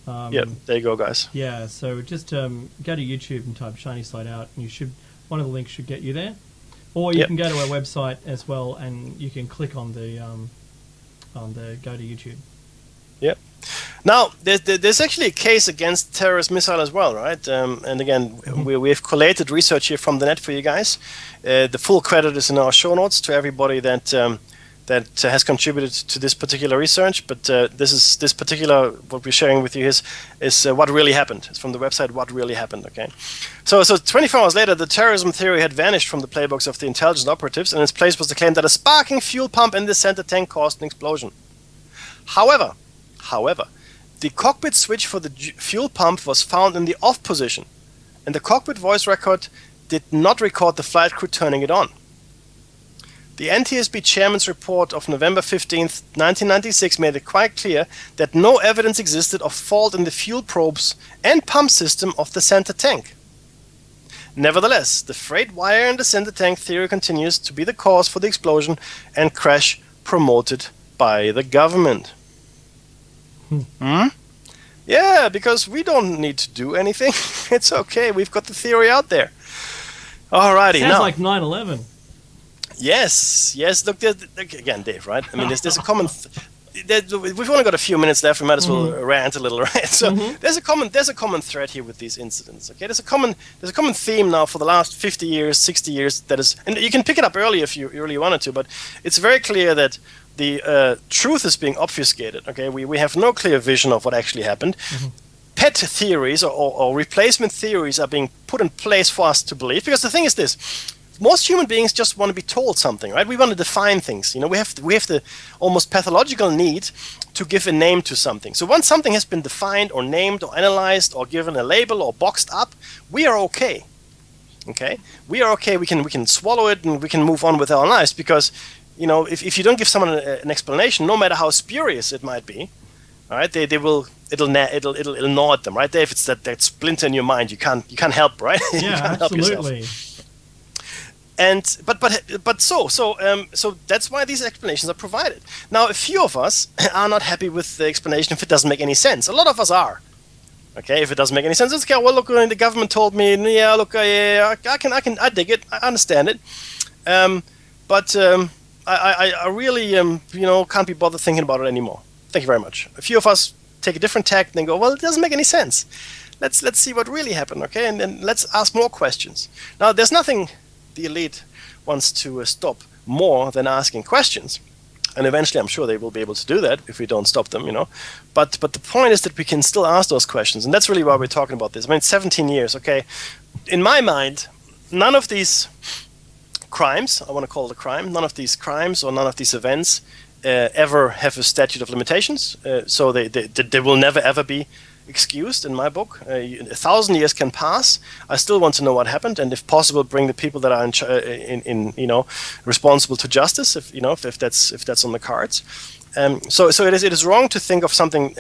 Yeah, there you go, guys. Yeah, so just go to YouTube and type Shiny Side Out, and one of the links should get you there. Or you can go to our website as well, and you can click on the go to YouTube. Yep. Now, there's actually a case against terrorist missile as well, right? And again, we've collated research here from the net for you guys. The full credit is in our show notes to everybody that has contributed to this particular research. But this particular, what we're sharing with you is what really happened. It's from the website What Really Happened. Okay. So 24 hours later, the terrorism theory had vanished from the playbooks of the intelligence operatives, and in its place was the claim that a sparking fuel pump in the center tank caused an explosion. However, the cockpit switch for the fuel pump was found in the off position, and the cockpit voice record did not record the flight crew turning it on. The NTSB chairman's report of November 15th, 1996 made it quite clear that no evidence existed of fault in the fuel probes and pump system of the center tank. Nevertheless, the freight wire in the center tank theory continues to be the cause for the explosion and crash promoted by the government. Yeah, because we don't need to do anything. It's okay. We've got the theory out there. Alrighty. Sounds like 9/11. Yes. Look, again, Dave. Right? I mean, there's a common. We've only got a few minutes left. We might as well rant a little, right? So there's a common thread here with these incidents. Okay, there's a common theme now for the last 50 years, 60 years. That is, and you can pick it up early if you really wanted to, but it's very clear that the truth is being obfuscated. Okay, we have no clear vision of what actually happened. Pet theories or replacement theories are being put in place for us to believe, because the thing is this: most human beings just want to be told something, right? We want to define things. We have the almost pathological need to give a name to something. So once something has been defined or named or analyzed or given a label or boxed up, we are okay. Okay, we are okay. We can swallow it and we can move on with our lives, because if you don't give someone an explanation, no matter how spurious it might be, all right, it'll gnaw at them, right? Dave, it's that splinter in your mind. You can't help, right? Yeah, absolutely. And so that's why these explanations are provided. Now, a few of us are not happy with the explanation if it doesn't make any sense. A lot of us are. Okay, if it doesn't make any sense, it's okay. Well, look, the government told me. Yeah, look, I dig it. I understand it. But I really can't be bothered thinking about it anymore. Thank you very much. A few of us take a different tack and then go, well, it doesn't make any sense. Let's see what really happened, okay? And then let's ask more questions. Now, there's nothing the elite wants to stop more than asking questions. And eventually, I'm sure they will be able to do that if we don't stop them, But the point is that we can still ask those questions, and that's really why we're talking about this. I mean, 17 years, okay? In my mind, none of these crimes, I want to call it a crime, none of these crimes or none of these events ever have a statute of limitations, so they will never ever be excused in my book. 1,000 years can pass. I still want to know what happened, and if possible, bring the people that are responsible to justice. If that's on the cards. So it is wrong to think of something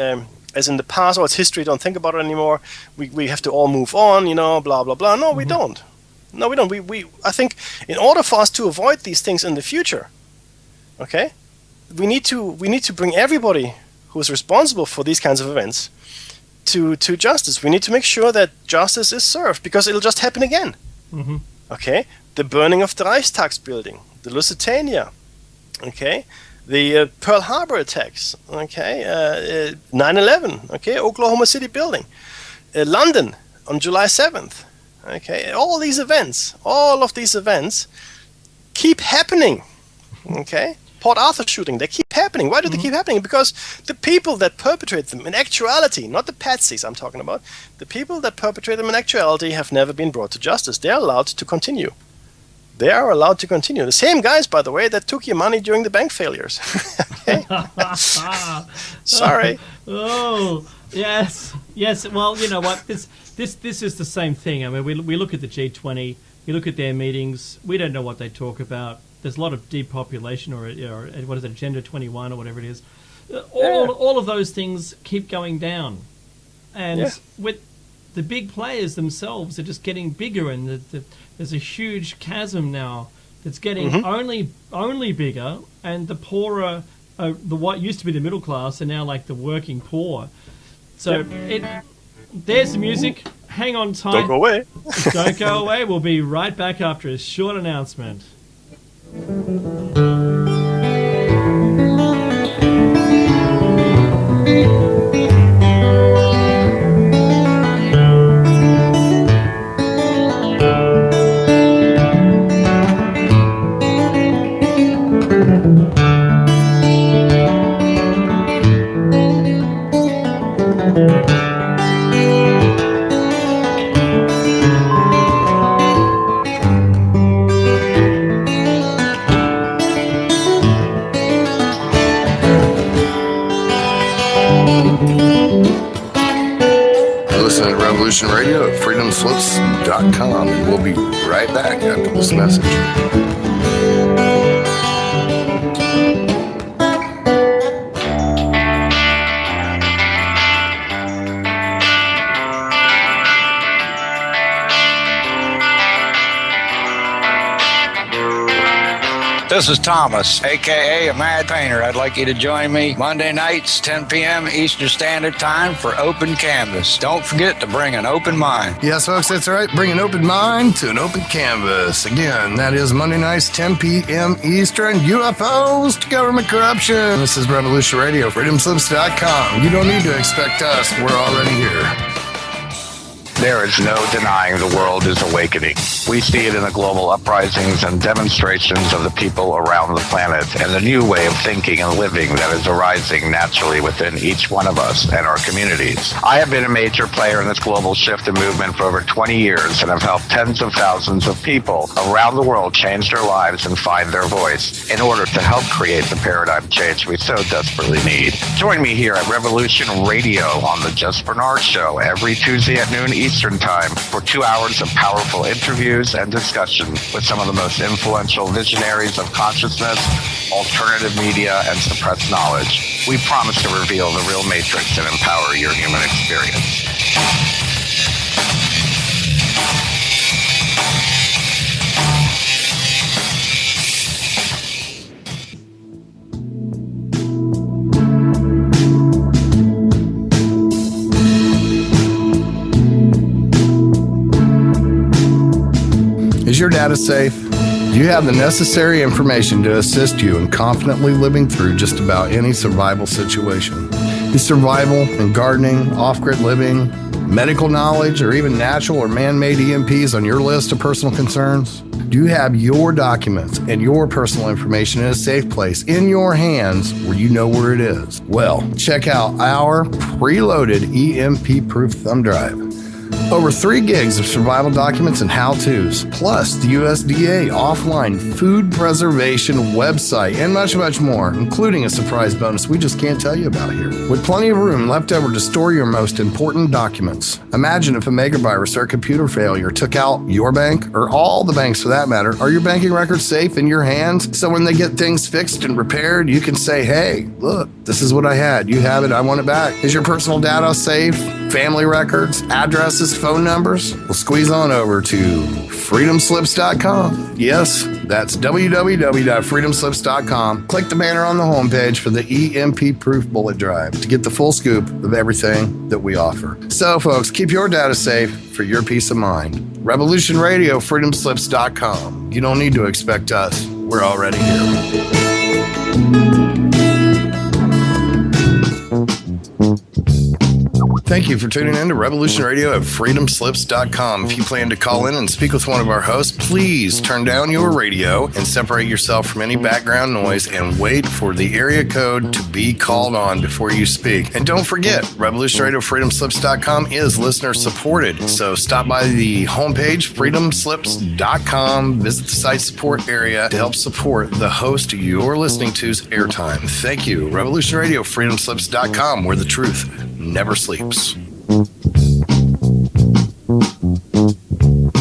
as in the past, or it's history. Don't think about it anymore. We have to all move on. Blah blah blah. No, we don't. No, we don't. I think in order for us to avoid these things in the future, okay, we need to bring everybody who is responsible for these kinds of events to justice. We need to make sure that justice is served, because it'll just happen again. Okay, the burning of the Reichstag building, the Lusitania, okay, the Pearl Harbor attacks, okay, 9/11, okay, Oklahoma City building, London on July 7th, okay, all of these events keep happening, okay. Port Arthur shooting, they keep happening. Why do they keep happening? Because the people that perpetrate them in actuality, not the patsies I'm talking about, the people that perpetrate them in actuality have never been brought to justice. They're allowed to continue. They are allowed to continue. The same guys, by the way, that took your money during the bank failures. Sorry. Oh, yes. Yes, well, you know what? This is the same thing. I mean, we look at the G20, we look at their meetings, we don't know what they talk about. There's a lot of depopulation or what is it, Agenda 21 or whatever it is. All of those things keep going down. And with the big players themselves are just getting bigger, and there's a huge chasm now that's getting only bigger, and the poorer, what used to be the middle class are now like the working poor. So there's the music. Hang on tight. Don't go away. Don't go away. We'll be right back after a short announcement. Listen to Revolution Radio at freedomslips.com, and we'll be right back after this message. This is Thomas, a.k.a. a Mad Painter. I'd like you to join me Monday nights, 10 p.m. Eastern Standard Time for Open Canvas. Don't forget to bring an open mind. Yes, folks, that's right. Bring an open mind to an open canvas. Again, that is Monday nights, 10 p.m. Eastern. UFOs to government corruption. This is Revolution Radio, freedomslips.com. You don't need to expect us. We're already here. There is no denying the world is awakening. We see it in the global uprisings and demonstrations of the people around the planet and the new way of thinking and living that is arising naturally within each one of us and our communities. I have been a major player in this global shift and movement for over 20 years and have helped tens of thousands of people around the world change their lives and find their voice in order to help create the paradigm change we so desperately need. Join me here at Revolution Radio on the Just Bernard Show every Tuesday at noon Eastern Time for 2 hours of powerful interviews and discussion with some of the most influential visionaries of consciousness, alternative media, and suppressed knowledge. We promise to reveal the real matrix and empower your human experience. Is your data safe? Do you have the necessary information to assist you in confidently living through just about any survival situation? Is survival and gardening, off-grid living, medical knowledge, or even natural or man-made EMPs on your list of personal concerns? Do you have your documents and your personal information in a safe place in your hands where you know where it is? Well, check out our preloaded EMP-proof thumb drive. Over 3 gigs of survival documents and how-tos, plus the USDA offline food preservation website, and much, much more, including a surprise bonus we just can't tell you about here. With plenty of room left over to store your most important documents. Imagine if a megavirus or computer failure took out your bank, or all the banks for that matter. Are your banking records safe in your hands? So when they get things fixed and repaired, you can say, hey, look, this is what I had. You have it. I want it back. Is your personal data safe family records, addresses, phone numbers? Well, squeeze on over to freedomslips.com. Yes, that's www.freedomslips.com. Click the banner on the homepage for the EMP-proof bullet drive to get the full scoop of everything that we offer. So, folks, keep your data safe for your peace of mind. Revolution Radio, freedomslips.com. You don't need to expect us. We're already here. Thank you for tuning in to Revolution Radio at freedomslips.com. If you plan to call in and speak with one of our hosts, please turn down your radio and separate yourself from any background noise and wait for the area code to be called on before you speak. And don't forget, Revolution Radio freedomslips.com is listener supported. So stop by the homepage, freedomslips.com, visit the site support area to help support the host you're listening to's airtime. Thank you. Revolution Radio freedomslips.com, where the truth never sleeps.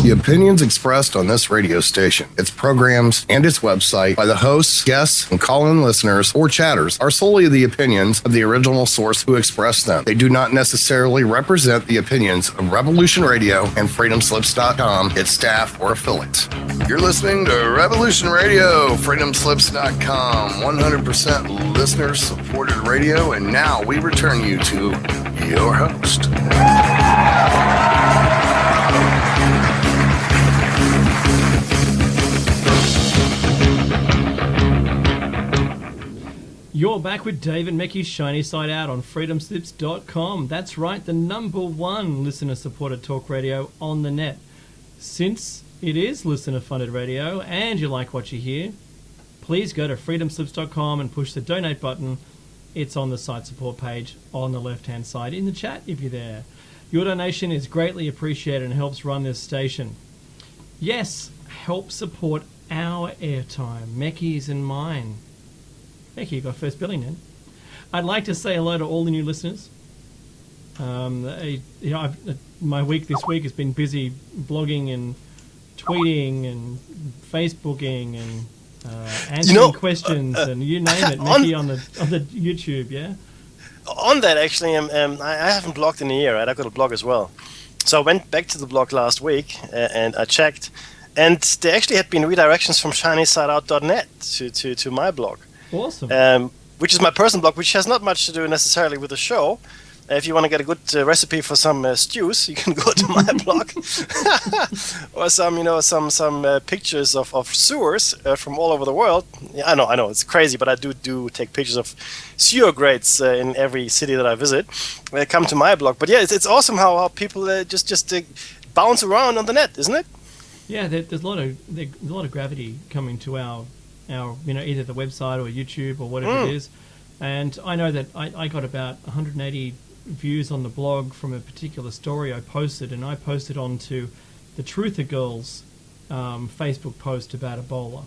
The opinions expressed on this radio station, its programs, and its website by the hosts, guests, and call-in listeners or chatters are solely the opinions of the original source who expressed them. They do not necessarily represent the opinions of Revolution Radio and freedomslips.com, its staff, or affiliates. You're listening to Revolution Radio, freedomslips.com, 100% listener-supported radio, and now we return you to your host. You're back with Dave and Mecky's Shiny Side Out on freedomslips.com. That's right, the #1 listener-supported talk radio on the net. Since it is listener-funded radio and you like what you hear, please go to freedomslips.com and push the donate button. It's on the site support page on the left-hand side in the chat if you're there. Your donation is greatly appreciated and helps run this station. Yes, help support our airtime, Mecky's and mine. Mecky, you got first billing then. I'd like to say hello to all the new listeners. My week this week has been busy blogging and tweeting and Facebooking and answering questions and you name it, Mecky, on the YouTube, yeah? On that, actually, I haven't blogged in a year, right? I've got a blog as well. So I went back to the blog last week and I checked, and there actually had been redirections from shinysideout.net to my blog. Awesome. Which is my personal blog, which has not much to do necessarily with the show. If you want to get a good recipe for some stews, you can go to my blog, or some pictures of sewers from all over the world. Yeah, I know, it's crazy, but I do take pictures of sewer grates in every city that I visit. Come to my blog, but yeah, it's awesome how people just bounce around on the net, isn't it? Yeah, there's a lot of gravity coming to our either the website or YouTube or whatever it is. And I know that I got about 180 views on the blog from a particular story I posted, and I posted onto the Truther Girls Facebook post about Ebola.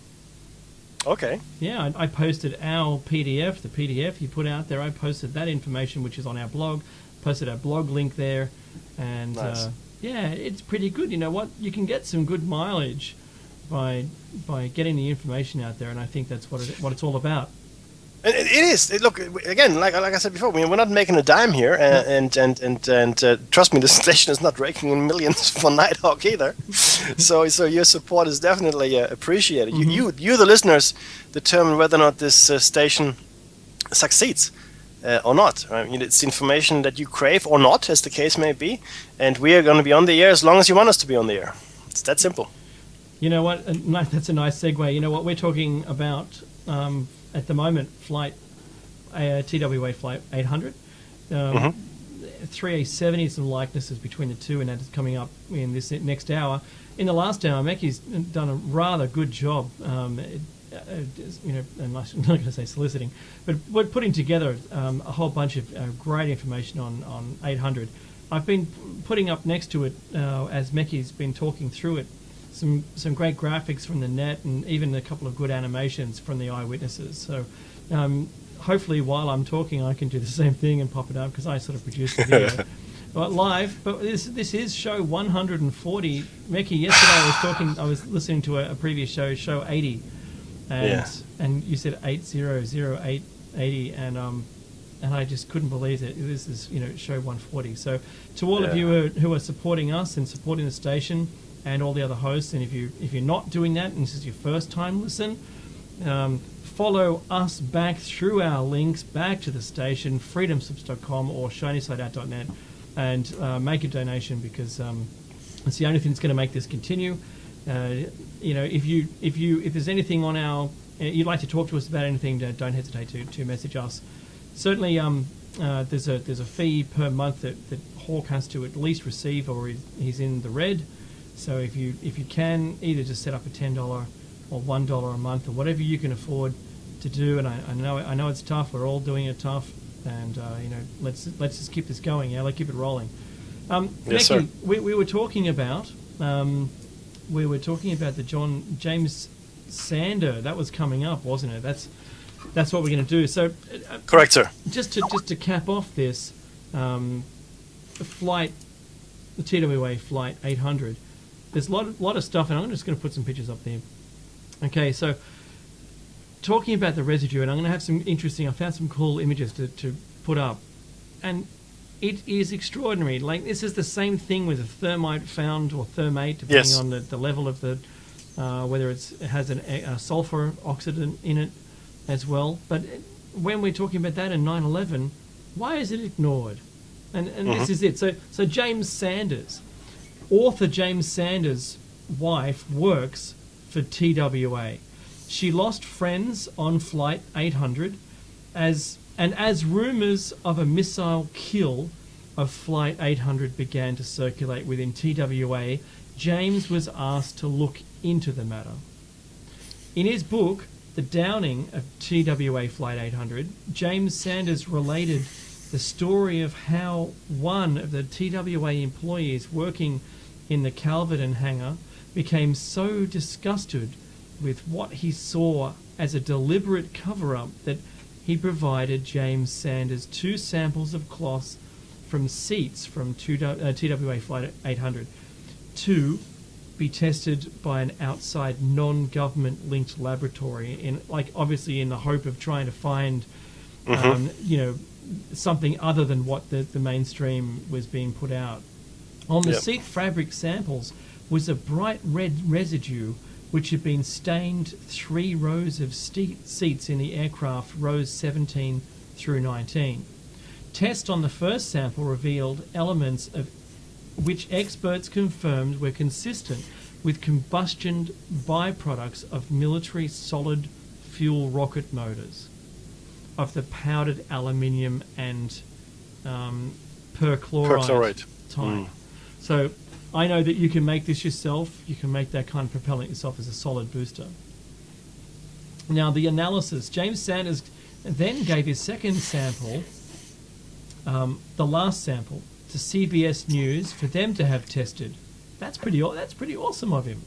Okay. Yeah, I posted our PDF, the PDF you put out there. I posted that information, which is on our blog, posted our blog link there, and nice. Yeah, it's pretty good. You know what? You can get some good mileage by getting the information out there, and I think that's what it's all about. It is. Look, again, like I said before, we're not making a dime here, and trust me, the station is not raking in millions for Nighthawk either. So your support is definitely appreciated. Mm-hmm. You, the listeners, determine whether or not this station succeeds or not. I mean, it's information that you crave or not, as the case may be, and we are going to be on the air as long as you want us to be on the air. It's that simple. You know what? That's a nice segue. You know what? We're talking about at the moment TWA flight 800. 3A70, some likenesses between the two, and that is coming up in this next hour. In the last hour, Meki's done a rather good job. And I'm not going to say soliciting, but we're putting together a whole bunch of great information on 800. I've been putting up next to it as Meki's been talking through it. Some great graphics from the net and even a couple of good animations from the eyewitnesses. So hopefully while I'm talking I can do the same thing and pop it up because I sort of produced the video live. But this is show 140. Meki, yesterday I was listening to a previous show 80, and you said 80080, and and I just couldn't believe that this is show 140. So to all of you who are supporting us and supporting the station and all the other hosts, and if you're not doing that and this is your first time listen, follow us back through our links back to the station, freedomslips.com or shinysideout.net, and make a donation, because it's the only thing that's going to make this continue. If there's anything on our you'd like to talk to us about anything, don't hesitate to message us. Certainly, there's a fee per month that Hawk has to at least receive, or he's in the red. So if you can, either just set up a $10 or $1 a month, or whatever you can afford to do. And I know it's tough. We're all doing it tough, and let's just keep this going. Yeah, let's keep it rolling. Yes, Becky, sir. we were talking about the James Sander. That was coming up, wasn't it? That's what we're going to do. So, Correct, sir. just to cap off this, the TWA flight 800. There's a lot of stuff, and I'm just going to put some pictures up there. Okay, so talking about the residue, and I'm going to have some interesting. I found some cool images to put up, and it is extraordinary. Like, this is the same thing with a thermite found, or thermate, depending on the level of the whether it has a sulfur oxidant in it as well. But when we're talking about that in 9/11, why is it ignored? And this is it. So James Sanders, author James Sanders' wife, works for TWA. She lost friends on Flight 800 as rumours of a missile kill of Flight 800 began to circulate within TWA, James was asked to look into the matter. In his book, The Downing of TWA Flight 800, James Sanders related the story of how one of the TWA employees working in the Calverton hangar became so disgusted with what he saw as a deliberate cover-up that he provided James Sanders 2 samples of cloths from seats from TWA Flight 800 to be tested by an outside non-government linked laboratory, obviously in the hope of trying to find something other than what the mainstream was being put out. On the seat fabric samples was a bright red residue which had been stained 3 rows of seats in the aircraft, rows 17 through 19. Tests on the first sample revealed elements of which experts confirmed were consistent with combustion byproducts of military solid fuel rocket motors of the powdered aluminium and perchloride type. So I know that you can make this yourself. You can make that kind of propellant yourself as a solid booster. Now, the analysis. James Sanders then gave his second sample, the last sample, to CBS News for them to have tested. That's pretty awesome of him.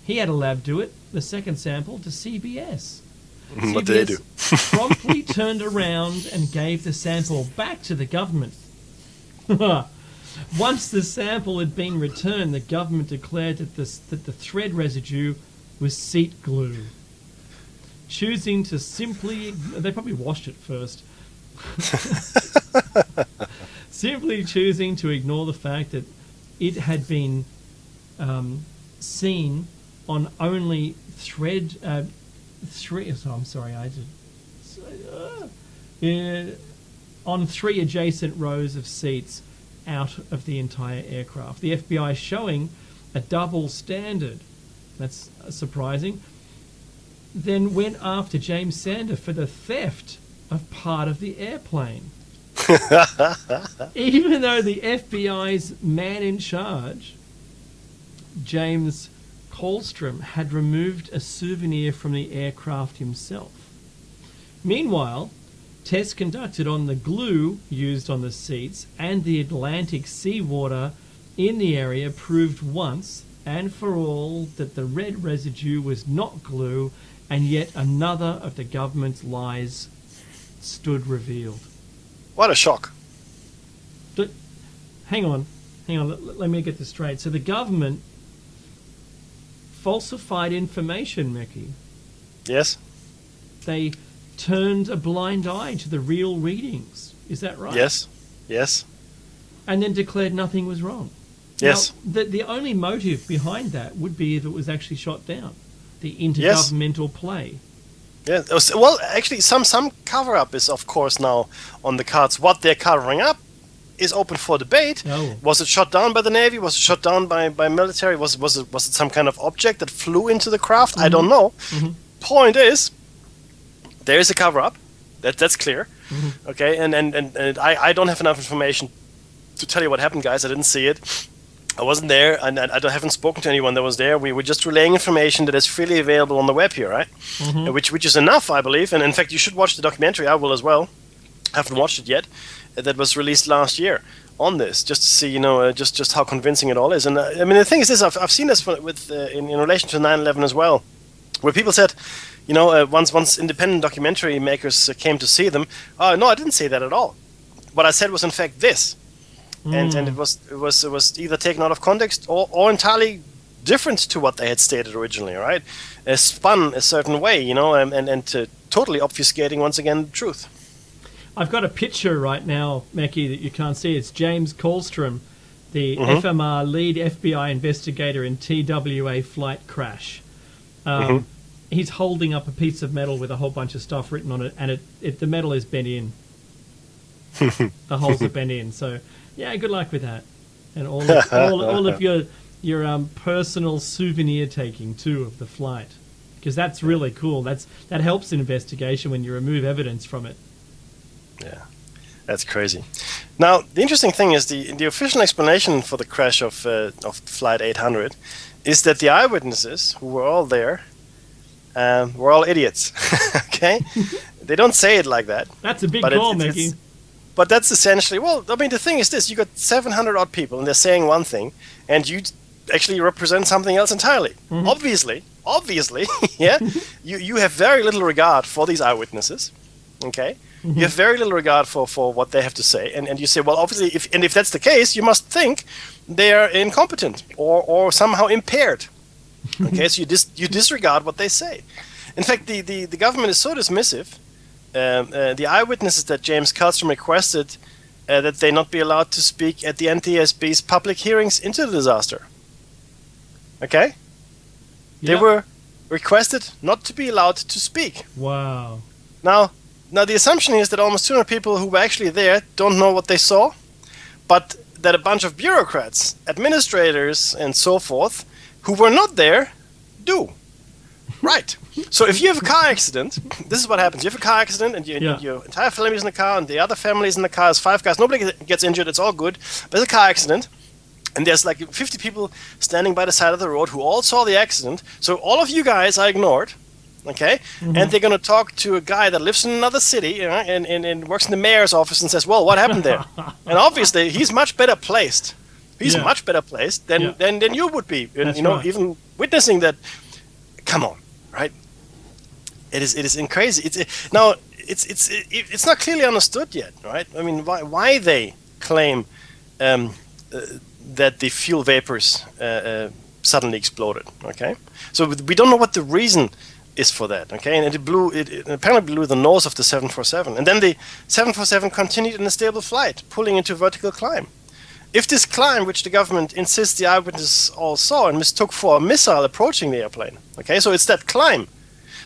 He had a lab do it. The second sample to CBS. What did they do? Promptly turned around and gave the sample back to the government. Once the sample had been returned, the government declared that the thread residue was seat glue. Choosing to simply... They probably washed it first. Simply choosing to ignore the fact that it had been seen on only on 3 adjacent rows of seats out of the entire aircraft. The FBI showing a double standard. That's surprising. Then went after James Sander for the theft of part of the airplane. Even though the FBI's man in charge, James Colstrom, had removed a souvenir from the aircraft himself. Meanwhile, tests conducted on the glue used on the seats and the Atlantic seawater in the area proved once and for all that the red residue was not glue, and yet another of the government's lies stood revealed. What a shock. Hang on, let me get this straight. So the government falsified information, Mickey. Yes? They turned a blind eye to the real readings. Is that right? Yes. And then declared nothing was wrong. Yes. Now, the only motive behind that would be if it was actually shot down. The intergovernmental play. Yeah. Well, actually, some cover-up is, of course, now on the cards. What they're covering up is open for debate. Oh. Was it shot down by the Navy? Was it shot down by military? Was it some kind of object that flew into the craft? I don't know. Point is, there is a cover-up. That's clear. Okay, and I don't have enough information to tell you what happened, guys. I didn't see it. I wasn't there, and haven't spoken to anyone that was there. We were just relaying information that is freely available on the web here, right? Which is enough, I believe. And in fact, you should watch the documentary. I will as well. Haven't watched it yet. That was released last year on this, just to see, just how convincing it all is. And I mean, the thing is this: I've seen this in relation to 9/11 as well, where people said, once independent documentary makers came to see them, oh no, I didn't say that at all. What I said was in fact this. And it was either taken out of context or entirely different to what they had stated originally, right? Spun a certain way, and totally obfuscating once again the truth. I've got a picture right now, Mackie, that you can't see. It's James Colstrom, the FMR lead FBI investigator in TWA flight crash. He's holding up a piece of metal with a whole bunch of stuff written on it, and the metal is bent in. The holes are bent in, so... Yeah, good luck with that, and all of your personal souvenir taking too of the flight, because that's really cool. That helps in investigation when you remove evidence from it. Yeah, that's crazy. Now the interesting thing is the official explanation for the crash of Flight 800 is that the eyewitnesses who were all there were all idiots. Okay, they don't say it like that. That's a big call, Mickey. But that's essentially, well, I mean, the thing is this, you got 700 odd people and they're saying one thing and you actually represent something else entirely. Obviously, yeah, you have very little regard for these eyewitnesses, okay? You have very little regard for what they have to say, and you say, well, obviously, if that's the case, you must think they are incompetent or somehow impaired, okay? So you disregard what they say. In fact, the government is so dismissive. The eyewitnesses that James Colstrom requested that they not be allowed to speak at the NTSB's public hearings into the disaster. Okay? They were requested not to be allowed to speak. Wow. Now the assumption is that almost 200 people who were actually there don't know what they saw, but that a bunch of bureaucrats, administrators, and so forth, who were not there, do. Right. So if you have a car accident, this is what happens. You have a car accident and your entire family is in the car and the other family is in the car. There's 5 guys. Nobody gets injured. It's all good. But there's a car accident and there's like 50 people standing by the side of the road who all saw the accident. So all of you guys are ignored, okay? And they're going to talk to a guy that lives in another city and works in the mayor's office and says, well, what happened there? And obviously he's much better placed. He's much better placed than you would be. And, even witnessing that. Come on, right? It is crazy. It's not clearly understood yet, right? I mean, why they claim that the fuel vapors suddenly exploded? Okay, so we don't know what the reason is for that. Okay, and it apparently blew the nose of the 747, and then the 747 continued in a stable flight, pulling into vertical climb. If this climb, which the government insists the eyewitnesses all saw and mistook for a missile approaching the airplane, okay, so it's that climb.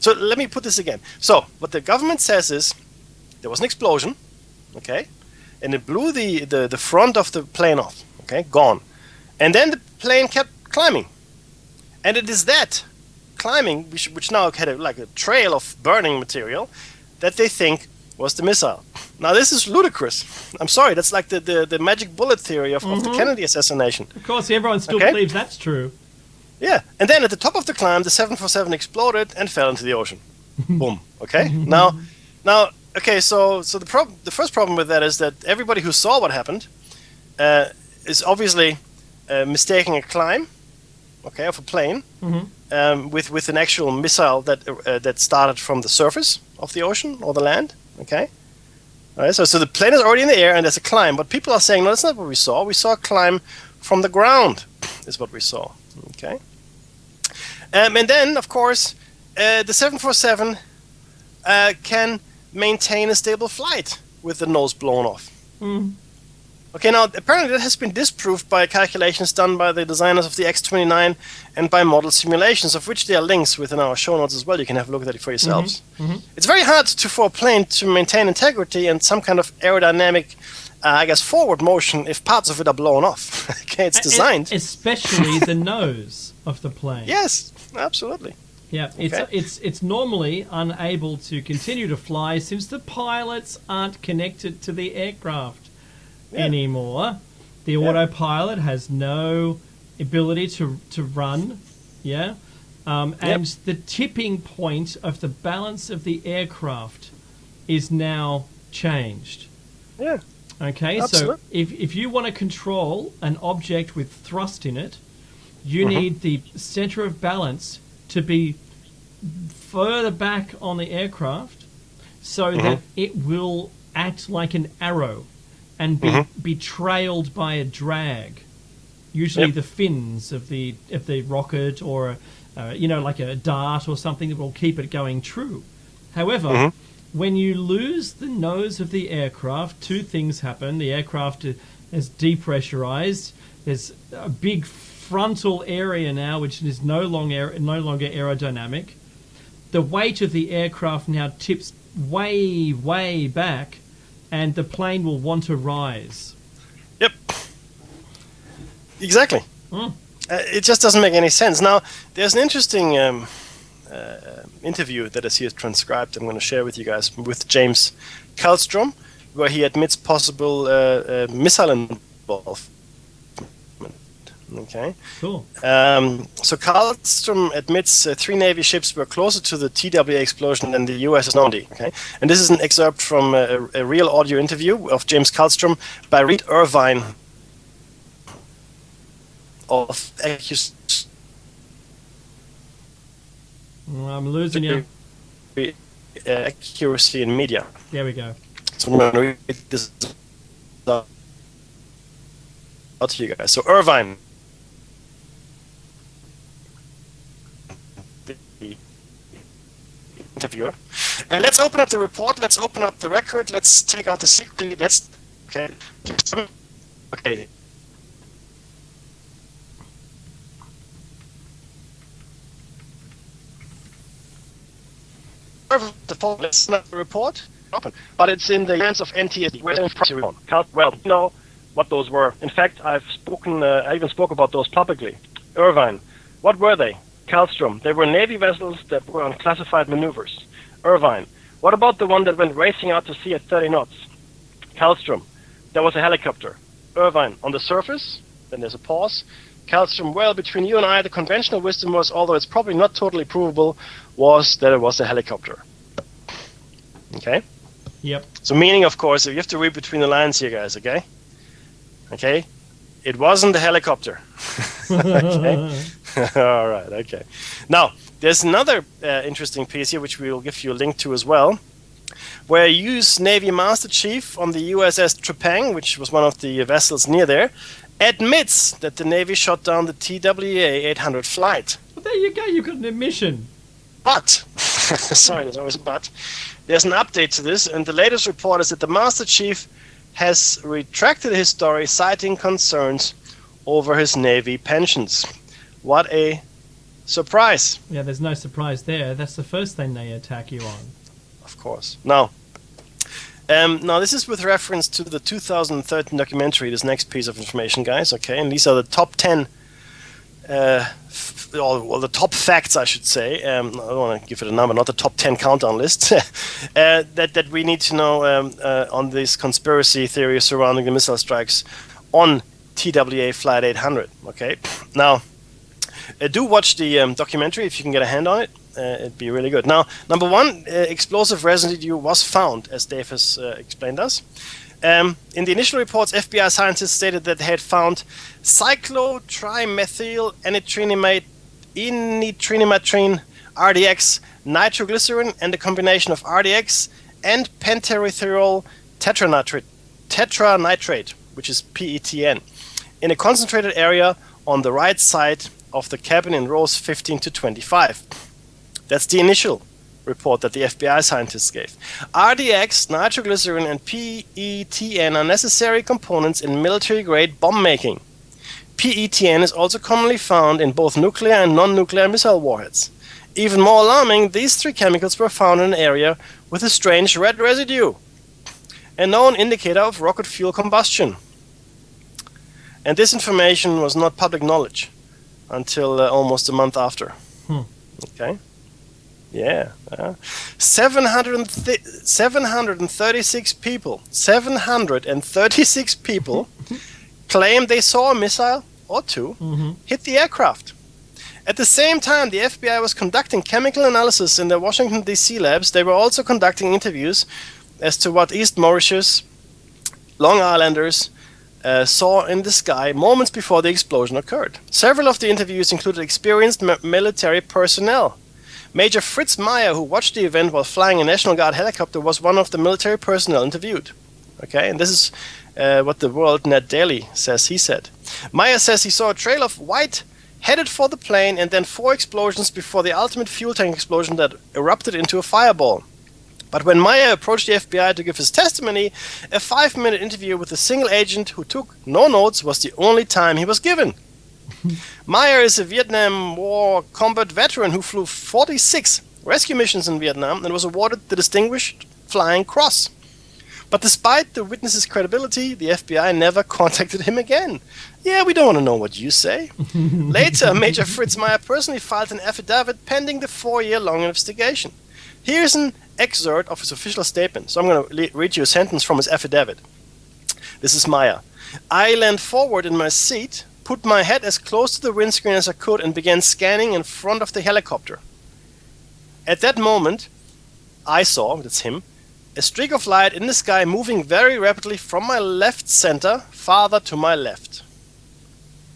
So let me put this again. So what the government says is there was an explosion, okay, and it blew the front of the plane off, okay, gone. And then the plane kept climbing. And it is that climbing, which now had a trail of burning material, that they think was the missile. Now this is ludicrous. I'm sorry, that's like the magic bullet theory of the Kennedy assassination. Of course, everyone still believes that's true. Yeah, and then at the top of the climb, the 747 exploded and fell into the ocean. Boom. Okay. Now, okay. So the first problem with that is that everybody who saw what happened is obviously mistaking a climb, okay, of a plane with an actual missile that started from the surface of the ocean or the land. Okay. All right. So the plane is already in the air and there's a climb, but people are saying no, that's not what we saw. We saw a climb from the ground. Is what we saw. Okay. And then, of course, the 747 can maintain a stable flight with the nose blown off. Mm. Okay, now apparently that has been disproved by calculations done by the designers of the X-29 and by model simulations, of which there are links within our show notes as well. You can have a look at it for yourselves. Mm-hmm. It's very hard for a plane to maintain integrity and some kind of aerodynamic, forward motion if parts of it are blown off. Okay, it's designed. Especially the nose of the plane. Yes, absolutely. Yeah, Okay. it's normally unable to continue to fly since the pilots aren't connected to the aircraft anymore. The autopilot has no ability to run, and the tipping point of the balance of the aircraft is now changed. Yeah. Okay, Absolutely. so if you want to control an object with thrust in it, you need the center of balance to be further back on the aircraft so that it will act like an arrow and be trailed by a drag. Usually the fins of the rocket or like a dart or something that will keep it going true. However, when you lose the nose of the aircraft, two things happen. The aircraft is depressurized. There's a big frontal area now which is no longer aerodynamic. The weight of the aircraft now tips way, way back, and the plane will want to rise. Yep. Exactly. It just doesn't make any sense. Now, there's an interesting interview that is here transcribed. I'm going to share with you guys with James Kallstrom, where he admits possible missile involvement. Okay. Cool. So Kallstrom admits 3 Navy ships were closer to the TWA explosion than the USS Normandy. Okay, and this is an excerpt from a real audio interview of James Kallstrom by Reed Irvine of I'm losing you. Accuracy in Media. There we go. So I'm going to read this out to you guys. So Irvine, the interviewer. And let's open up the report. Let's open up the record. Let's take out the secret. Okay. Let's not the report. Open. But it's in the hands of NTSB. Well, you know what those were. In fact, I even spoke about those publicly. Irvine, what were they? Kallstrom, they were Navy vessels that were on classified maneuvers. Irvine, what about the one that went racing out to sea at 30 knots? Kallstrom, there was a helicopter. Irvine, on the surface, then there's a pause. Kallstrom, well, between you and I, the conventional wisdom was, although it's probably not totally provable, was that it was a helicopter. Okay? Yep. So meaning, of course, you have to read between the lines here, guys, okay? Okay? It wasn't a helicopter. Okay? All right, okay. Now, there's another interesting piece here, which we will give you a link to as well, where U.S. Navy Master Chief on the USS Trepang, which was one of the vessels near there, admits that the Navy shot down the TWA 800 flight. Well, there you go. You've got an admission. But, sorry, there's always a but, there's an update to this, and the latest report is that the Master Chief has retracted his story, citing concerns over his Navy pensions. What a surprise. Yeah, there's no surprise there. That's the first thing they attack you on. Of course. Now, this is with reference to the 2013 documentary, this next piece of information, guys, okay? And these are the top 10, the top facts, I should say. I don't want to give it a number, not the top 10 countdown list, that we need to know on this conspiracy theory surrounding the missile strikes on TWA Flight 800, okay? Now, do watch the documentary if you can get a hand on it. It'd be really good. Now, number one, explosive residue was found, as Dave has explained us. In the initial reports, FBI scientists stated that they had found cyclotrimethyl enitrinamycin, RDX, nitroglycerin, and a combination of RDX and penterithiol tetranitrate, which is PETN, in a concentrated area on the right side of the cabin in rows 15 to 25. That's the initial report that the FBI scientists gave. RDX, nitroglycerin, and PETN are necessary components in military-grade bomb making. PETN is also commonly found in both nuclear and non-nuclear missile warheads. Even more alarming, these 3 chemicals were found in an area with a strange red residue, a known indicator of rocket fuel combustion. And this information was not public knowledge until almost a month after. Okay. Yeah. 736 people claim they saw a missile or 2 hit the aircraft. At the same time, the FBI was conducting chemical analysis in the Washington, D.C. labs. They were also conducting interviews as to what East Mauritius, Long Islanders saw in the sky moments before the explosion occurred. Several of the interviews included experienced military personnel. Major Fritz Meyer, who watched the event while flying a National Guard helicopter, was one of the military personnel interviewed. Okay, and this is what the World Net Daily says he said. Meyer says he saw a trail of white headed for the plane and then 4 explosions before the ultimate fuel tank explosion that erupted into a fireball. But when Meyer approached the FBI to give his testimony, a 5-minute interview with a single agent who took no notes was the only time he was given. Meyer is a Vietnam War combat veteran who flew 46 rescue missions in Vietnam and was awarded the Distinguished Flying Cross. But despite the witness's credibility, the FBI never contacted him again. Yeah, we don't want to know what you say. Later, Major Fritz Meyer personally filed an affidavit pending the 4-year-long investigation. Here's an excerpt of his official statement. So I'm going to read you a sentence from his affidavit. This is Meyer. I leaned forward in my seat, put my head as close to the windscreen as I could, and began scanning in front of the helicopter. At that moment, I saw, that's him, a streak of light in the sky moving very rapidly from my left center farther to my left.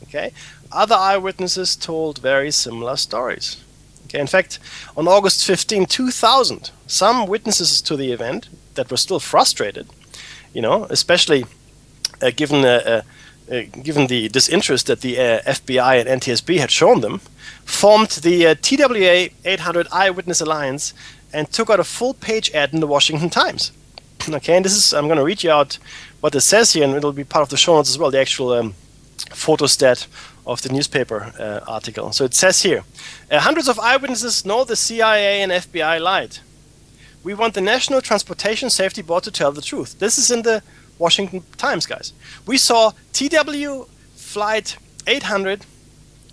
Okay? Other eyewitnesses told very similar stories. Okay? In fact, on August 15, 2000, some witnesses to the event that were still frustrated, especially given the disinterest that the FBI and NTSB had shown them, formed the TWA 800 Eyewitness Alliance and took out a full-page ad in the Washington Times. Okay, and I'm going to read you out what it says here, and it'll be part of the show notes as well, the actual photostat of the newspaper article. So it says here, hundreds of eyewitnesses know the CIA and FBI lied. We want the National Transportation Safety Board to tell the truth. This is in the Washington Times, guys. We saw TW Flight 800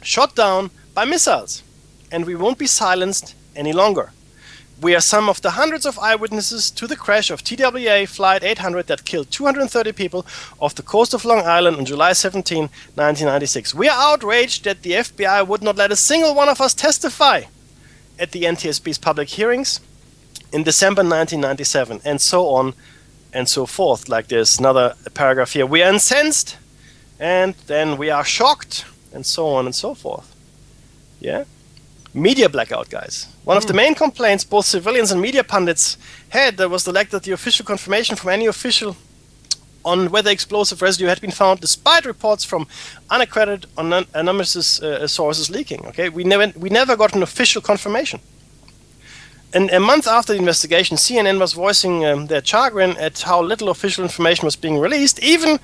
shot down by missiles, and we won't be silenced any longer. We are some of the hundreds of eyewitnesses to the crash of TWA Flight 800 that killed 230 people off the coast of Long Island on July 17, 1996. We are outraged that the FBI would not let a single one of us testify at the NTSB's public hearings in December 1997, and so on and so forth. Like there's another paragraph here. We are incensed, and then we are shocked, and so on and so forth. Yeah? Media blackout, guys. One of the main complaints both civilians and media pundits had was the lack of the official confirmation from any official on whether explosive residue had been found, despite reports from unaccredited anonymous sources leaking. Okay, we never got an official confirmation. And a month after the investigation, CNN was voicing their chagrin at how little official information was being released, even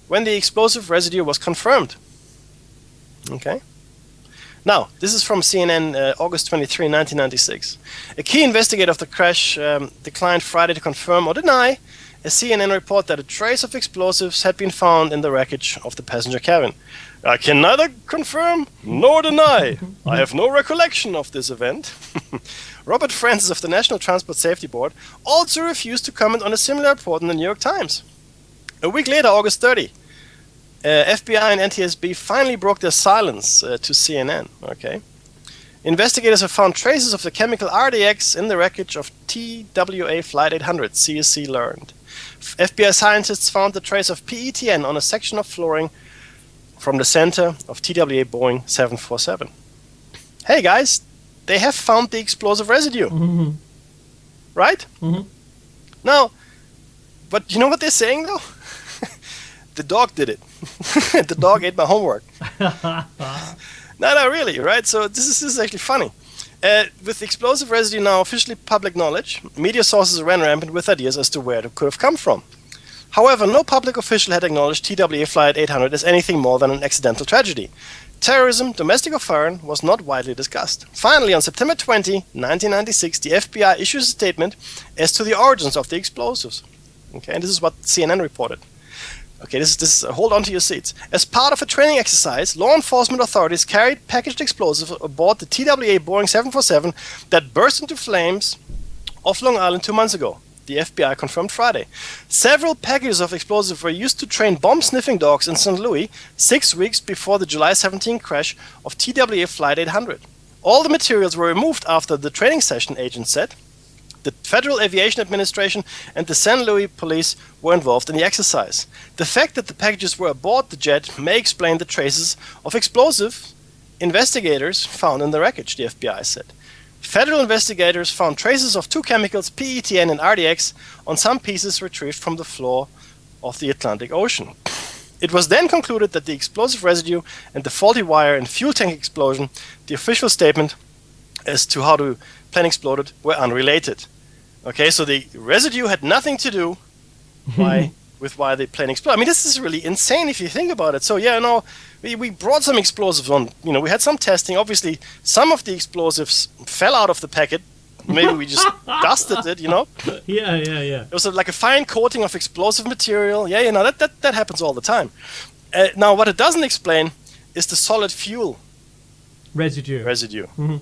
when the explosive residue was confirmed. Okay. Now, this is from CNN, August 23, 1996. A key investigator of the crash declined Friday to confirm or deny a CNN report that a trace of explosives had been found in the wreckage of the passenger cabin. I can neither confirm nor deny. I have no recollection of this event. Robert Francis of the National Transport Safety Board also refused to comment on a similar report in the New York Times. A week later, August 30, FBI and NTSB finally broke their silence to CNN. Okay, investigators have found traces of the chemical RDX in the wreckage of TWA Flight 800. CSC learned. FBI scientists found the trace of PETN on a section of flooring from the center of TWA Boeing 747. Hey guys, they have found the explosive residue, right? Now, but you know what they're saying though? The dog did it. The dog ate my homework. No, really, right? So this is actually funny. With explosive residue now officially public knowledge, media sources ran rampant with ideas as to where it could have come from. However, no public official had acknowledged TWA Flight 800 as anything more than an accidental tragedy. Terrorism, domestic or foreign, was not widely discussed. Finally, on September 20, 1996, the FBI issues a statement as to the origins of the explosives. Okay, and this is what CNN reported. Okay, this is hold on to your seats. As part of a training exercise, law enforcement authorities carried packaged explosives aboard the TWA Boeing 747 that burst into flames off Long Island 2 months ago. The FBI confirmed Friday. Several packages of explosives were used to train bomb-sniffing dogs in St. Louis 6 weeks before the July 17 crash of TWA Flight 800. All the materials were removed after the training session, agents said. The Federal Aviation Administration and the St. Louis police were involved in the exercise. The fact that the packages were aboard the jet may explain the traces of explosive investigators found in the wreckage, the FBI said. Federal investigators found traces of 2 chemicals, PETN and RDX, on some pieces retrieved from the floor of the Atlantic Ocean. It was then concluded that the explosive residue and the faulty wire and fuel tank explosion, the official statement as to how the plane exploded, were unrelated. Okay, so the residue had nothing to do with why the plane exploded. I mean, this is really insane if you think about it. So yeah, no, we brought some explosives on. You know, we had some testing. Obviously, some of the explosives fell out of the packet. Maybe we just dusted it, you know? Yeah. It was like a fine coating of explosive material. Yeah, you know, that happens all the time. Now, what it doesn't explain is the solid fuel Residue. Mm-hmm.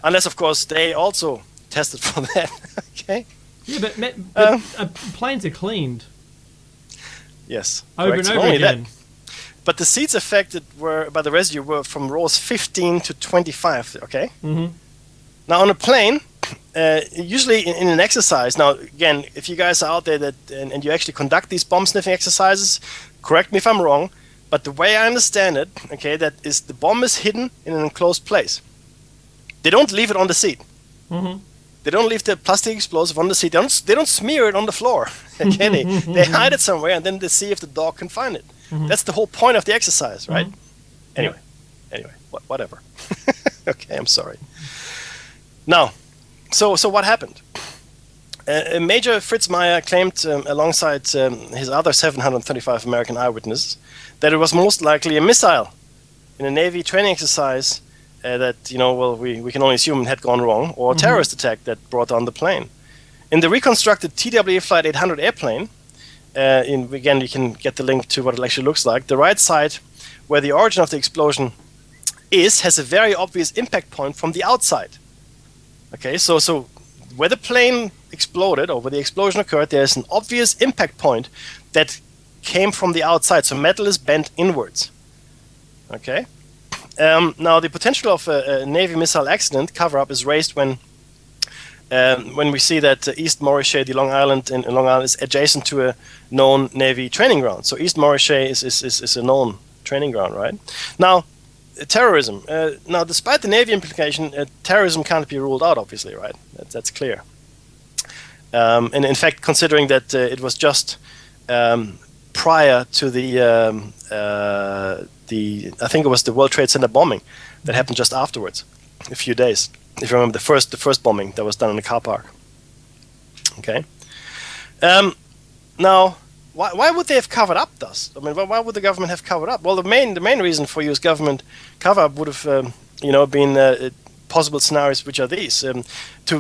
Unless, of course, they also tested for that. Okay? Yeah, but planes are cleaned. Yes. Over correct. and over Only again. that. But the seats affected by the residue were from rows 15 to 25, okay? Mm-hmm. Now, on a plane, usually in an exercise, now, again, if you guys are out there and you actually conduct these bomb-sniffing exercises, correct me if I'm wrong, but the way I understand it, okay, that is the bomb is hidden in an enclosed place. They don't leave it on the seat. Mm-hmm. They don't leave the plastic explosive on the seat. They don't smear it on the floor. Okay? They hide it somewhere, and then they see if the dog can find it. Mm-hmm. That's the whole point of the exercise, right? Mm-hmm. Anyway, whatever. Okay, I'm sorry. Now, so what happened? Major Fritz Meyer claimed, alongside his other 735 American eyewitnesses, that it was most likely a missile in a Navy training exercise that, you know, well, we can only assume it had gone wrong, or a terrorist attack that brought down the plane. In the reconstructed TWA Flight 800 airplane, again, you can get the link to what it actually looks like. The right side, where the origin of the explosion has a very obvious impact point from the outside. Okay, so where the plane exploded, or where the explosion occurred, there's an obvious impact point that came from the outside. So metal is bent inwards. Okay. Now, the potential of a Navy missile accident cover-up is raised when we see that East Morichet, the Long Island in Long Island, is adjacent to a known Navy training ground. So East Morichet is a known training ground, right? Now, terrorism. Now, despite the Navy implication, terrorism can't be ruled out, obviously, right? That's clear. And in fact, considering that it was just prior to I think it was the World Trade Center bombing that happened just afterwards, a few days. If you remember the first bombing that was done in the car park. Okay. Now, why would they have covered up thus? I mean, why would the government have covered up? Well, the main reason for U.S. government cover-up would have, been possible scenarios, which are these: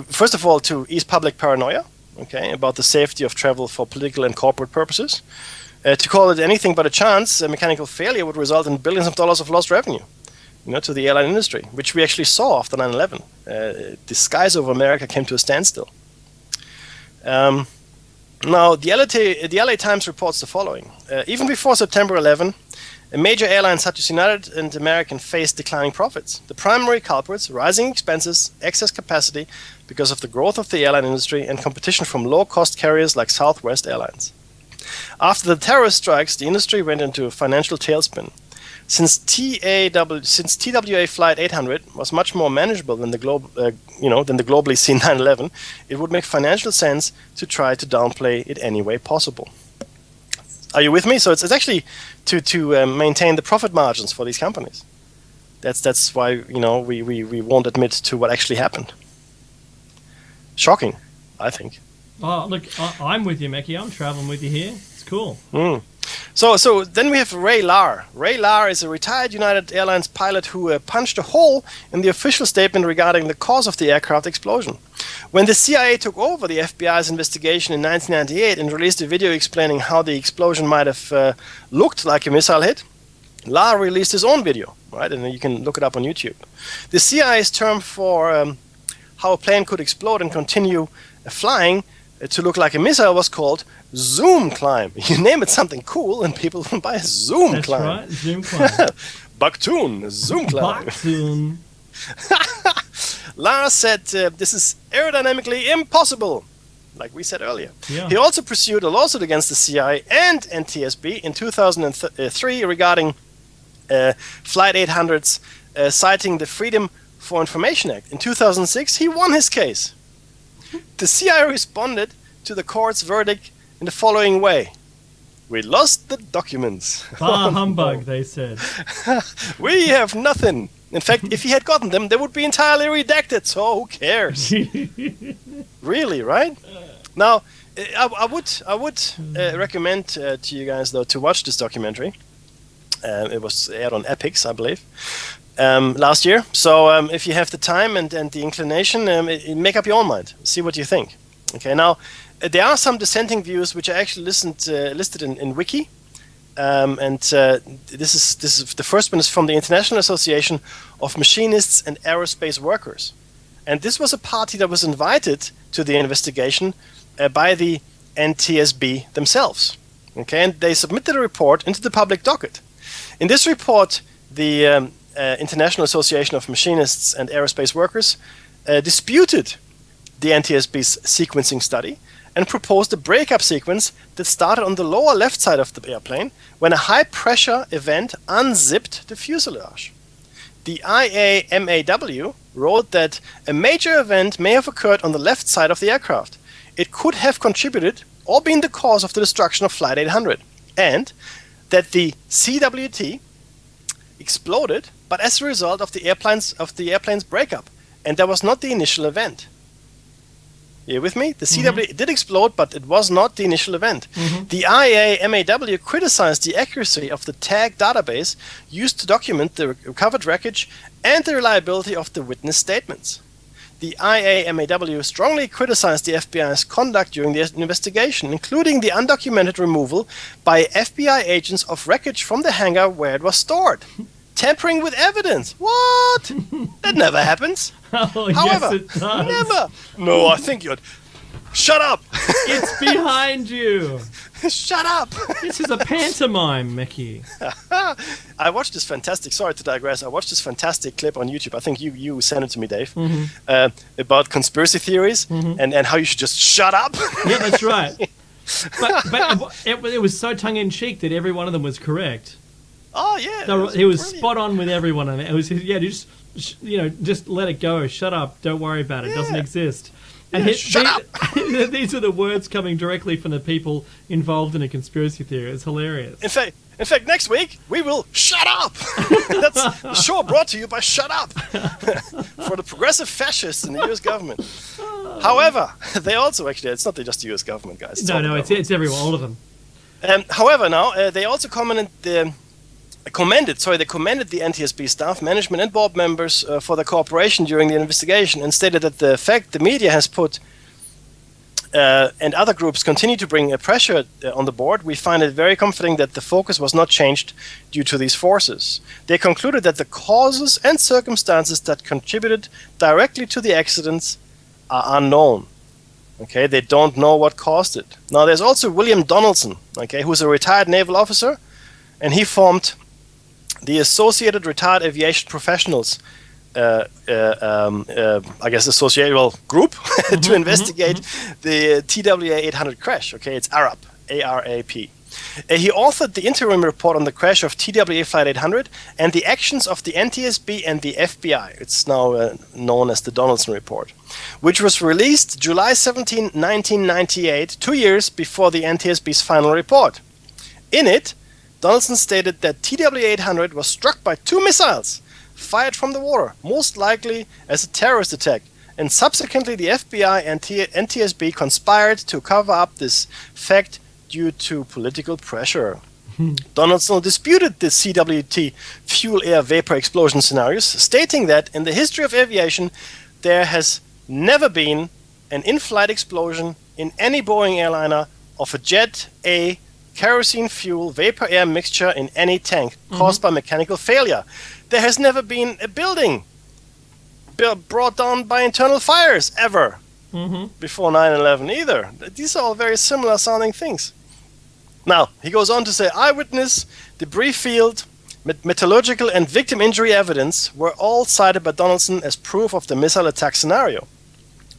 first of all, to ease public paranoia, okay, about the safety of travel for political and corporate purposes. To call it anything but a chance, a mechanical failure would result in billions of dollars of lost revenue, to the airline industry, which we actually saw after 9/11. The skies over America came to a standstill. Now, the LA Times reports the following. Even before September 11, major airlines such as United and American faced declining profits. The primary culprits: rising expenses, excess capacity because of the growth of the airline industry, and competition from low-cost carriers like Southwest Airlines. After the terrorist strikes, the industry went into a financial tailspin. Since TWA Flight 800 was much more manageable than the globally seen 9/11, it would make financial sense to try to downplay it any way possible. Are you with me? So it's actually to maintain the profit margins for these companies. That's why we won't admit to what actually happened. Shocking, I think. Oh, look, I'm with you, Mackie. I'm traveling with you here. It's cool. So then we have Ray Lahr. Ray Lahr is a retired United Airlines pilot who punched a hole in the official statement regarding the cause of the aircraft explosion. When the CIA took over the FBI's investigation in 1998 and released a video explaining how the explosion might have looked like a missile hit, Lahr released his own video, right? And you can look it up on YouTube. The CIA's term for how a plane could explode and continue flying to look like a missile was called zoom climb. You name it something cool and people will buy a zoom That's climb. right, zoom climb. Baktoon, zoom climb. Baktoon. Lahr said this is aerodynamically impossible, like we said earlier. Yeah. He also pursued a lawsuit against the CIA and NTSB in 2003 regarding Flight 800's citing the Freedom for Information Act. In 2006, he won his case. The CIA responded to the court's verdict in the following way. We lost the documents. Bah humbug, they said. We have nothing. In fact, if he had gotten them, they would be entirely redacted, so who cares? Really, right? Now, I would recommend to you guys, though, to watch this documentary. It was aired on Epix, I believe, last year. So if you have the time and the inclination, make up your own mind. See what you think. Okay, now, there are some dissenting views which are actually listed in Wiki. This is the first one is from the International Association of Machinists and Aerospace Workers. And this was a party that was invited to the investigation by the NTSB themselves. Okay, and they submitted a report into the public docket. In this report, the International Association of Machinists and Aerospace Workers disputed the NTSB's sequencing study and proposed a breakup sequence that started on the lower left side of the airplane when a high-pressure event unzipped the fuselage. The IAMAW wrote that a major event may have occurred on the left side of the aircraft. It could have contributed or been the cause of the destruction of Flight 800, and that the CWT exploded, but as a result of the airplane's breakup, and that was not the initial event. You with me? The CW did explode, but it was not the initial event. The IAMAW criticized the accuracy of the tag database used to document the recovered wreckage and the reliability of the witness statements. The IAMAW strongly criticized the FBI's conduct during the investigation, including the undocumented removal by FBI agents of wreckage from the hangar where it was stored. Tampering with evidence. What? That never happens. Oh, However, yes, it does. never. No, I think you'd. Shut up. It's behind you. Shut up. This is a pantomime, Mickey. I watched this fantastic. Sorry to digress. I watched this fantastic clip on YouTube. I think you sent it to me, Dave, about conspiracy theories and how you should just shut up. Yeah, that's right. But it was so tongue in cheek that every one of them was correct. Oh yeah, He was brilliant. spot on with everyone. And it was just let it go. Shut up. Don't worry about it. It doesn't exist. And shut up. These are the words coming directly from the people involved in a conspiracy theory. It's hilarious. In fact, next week we will shut up. That's the show brought to you by Shut Up for the progressive fascists in the U.S. government. However, they also it's not just the U.S. government, guys. It's all the government. It's everyone, all of them. However, now they also commended the NTSB staff, management, and board members for their cooperation during the investigation, and stated that the fact the media has put and other groups continue to bring pressure on the board, we find it very comforting that the focus was not changed due to these forces. They concluded that the causes and circumstances that contributed directly to the accidents are unknown. Okay, they don't know what caused it. Now, there's also William Donaldson, okay, who's a retired naval officer, and he formed the Associated Retired Aviation Professionals, group to investigate the TWA 800 crash. Okay, it's ARAP, A-R-A-P. He authored the interim report on the crash of TWA Flight 800 and the actions of the NTSB and the FBI. It's now known as the Donaldson Report, which was released July 17, 1998, 2 years before the NTSB's final report. In it, Donaldson stated that TWA 800 was struck by two missiles fired from the water, most likely as a terrorist attack. And subsequently, the FBI and NTSB conspired to cover up this fact due to political pressure. Donaldson disputed the CWT fuel-air vapor explosion scenarios, stating that in the history of aviation, there has never been an in-flight explosion in any Boeing airliner of a Jet A kerosene fuel vapor-air mixture in any tank caused by mechanical failure. There has never been a building brought down by internal fires ever before 9/11 either. These are all very similar sounding things. Now, he goes on to say, eyewitness, debris field, metallurgical and victim injury evidence were all cited by Donaldson as proof of the missile attack scenario.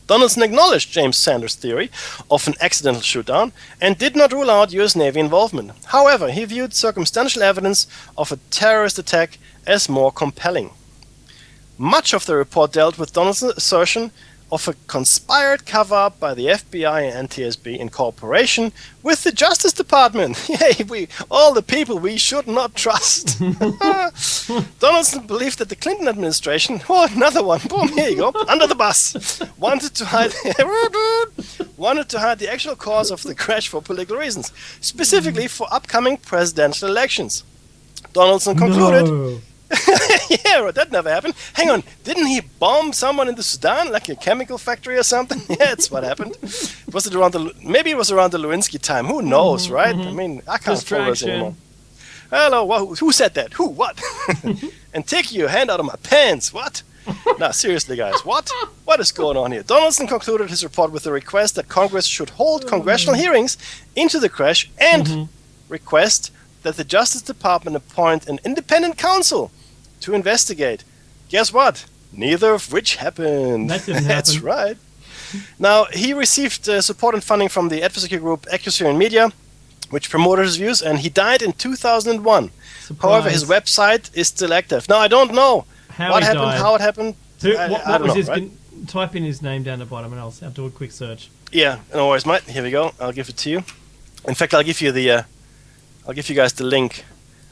Donaldson acknowledged James Sanders' theory of an accidental shootdown and did not rule out US Navy involvement. However, he viewed circumstantial evidence of a terrorist attack as more compelling. Much of the report dealt with Donaldson's assertion of a conspired cover-up by the FBI and NTSB in cooperation with the Justice Department. Yay, all the people we should not trust. Donaldson believed that the Clinton administration, another one, boom, here you go, under the bus, wanted to hide the actual cause of the crash for political reasons, specifically for upcoming presidential elections. Donaldson concluded... No. Yeah, that never happened. Hang on, didn't he bomb someone in the Sudan, like a chemical factory or something? Yeah, that's what happened. Maybe it was around the Lewinsky time. Who knows, right? I mean, I can't follow this anymore. Hello, who said that? Who? What? And take your hand out of my pants. What? Now, seriously, guys, what? What is going on here? Donaldson concluded his report with a request that Congress should hold congressional hearings into the crash and request that the Justice Department appoint an independent counsel to investigate. Guess what? Neither of which happened. That didn't That's happen. right. Now, he received support and funding from the advocacy group Accuracy in Media, which promoted his views, and he died in 2001. Surprise. However, his website is still active. Now, I don't know How what he happened, died. how it happened. I What don't was know, his? right? Type in his name down the bottom, and I'll do a quick search. Yeah, no worries, mate. Here we go. I'll give it to you. In fact, I'll give you you guys the link.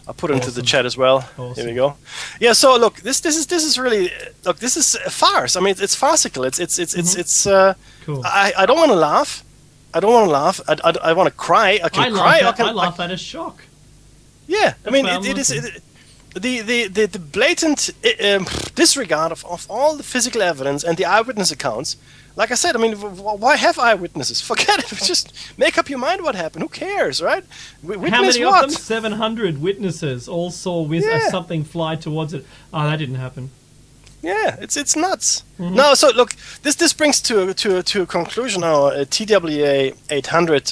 I'll put it into the Awesome. chat as well. Awesome. Here we go. Yeah. So look, this is really this is a farce. I mean, it's farcical. It's Cool. I don't want to laugh. I don't want to laugh. I want to cry. I can cry. I laugh at a shock. Yeah. I mean, why I'm it is laughing. the blatant disregard of all the physical evidence and the eyewitness accounts. Like I said, I mean, why have eyewitnesses? Forget it. Just make up your mind what happened. Who cares, right? Witness How many what? of them? 700 witnesses all saw something fly towards it. Oh, that didn't happen. Yeah, it's nuts. No, so look, this brings to a conclusion our TWA 800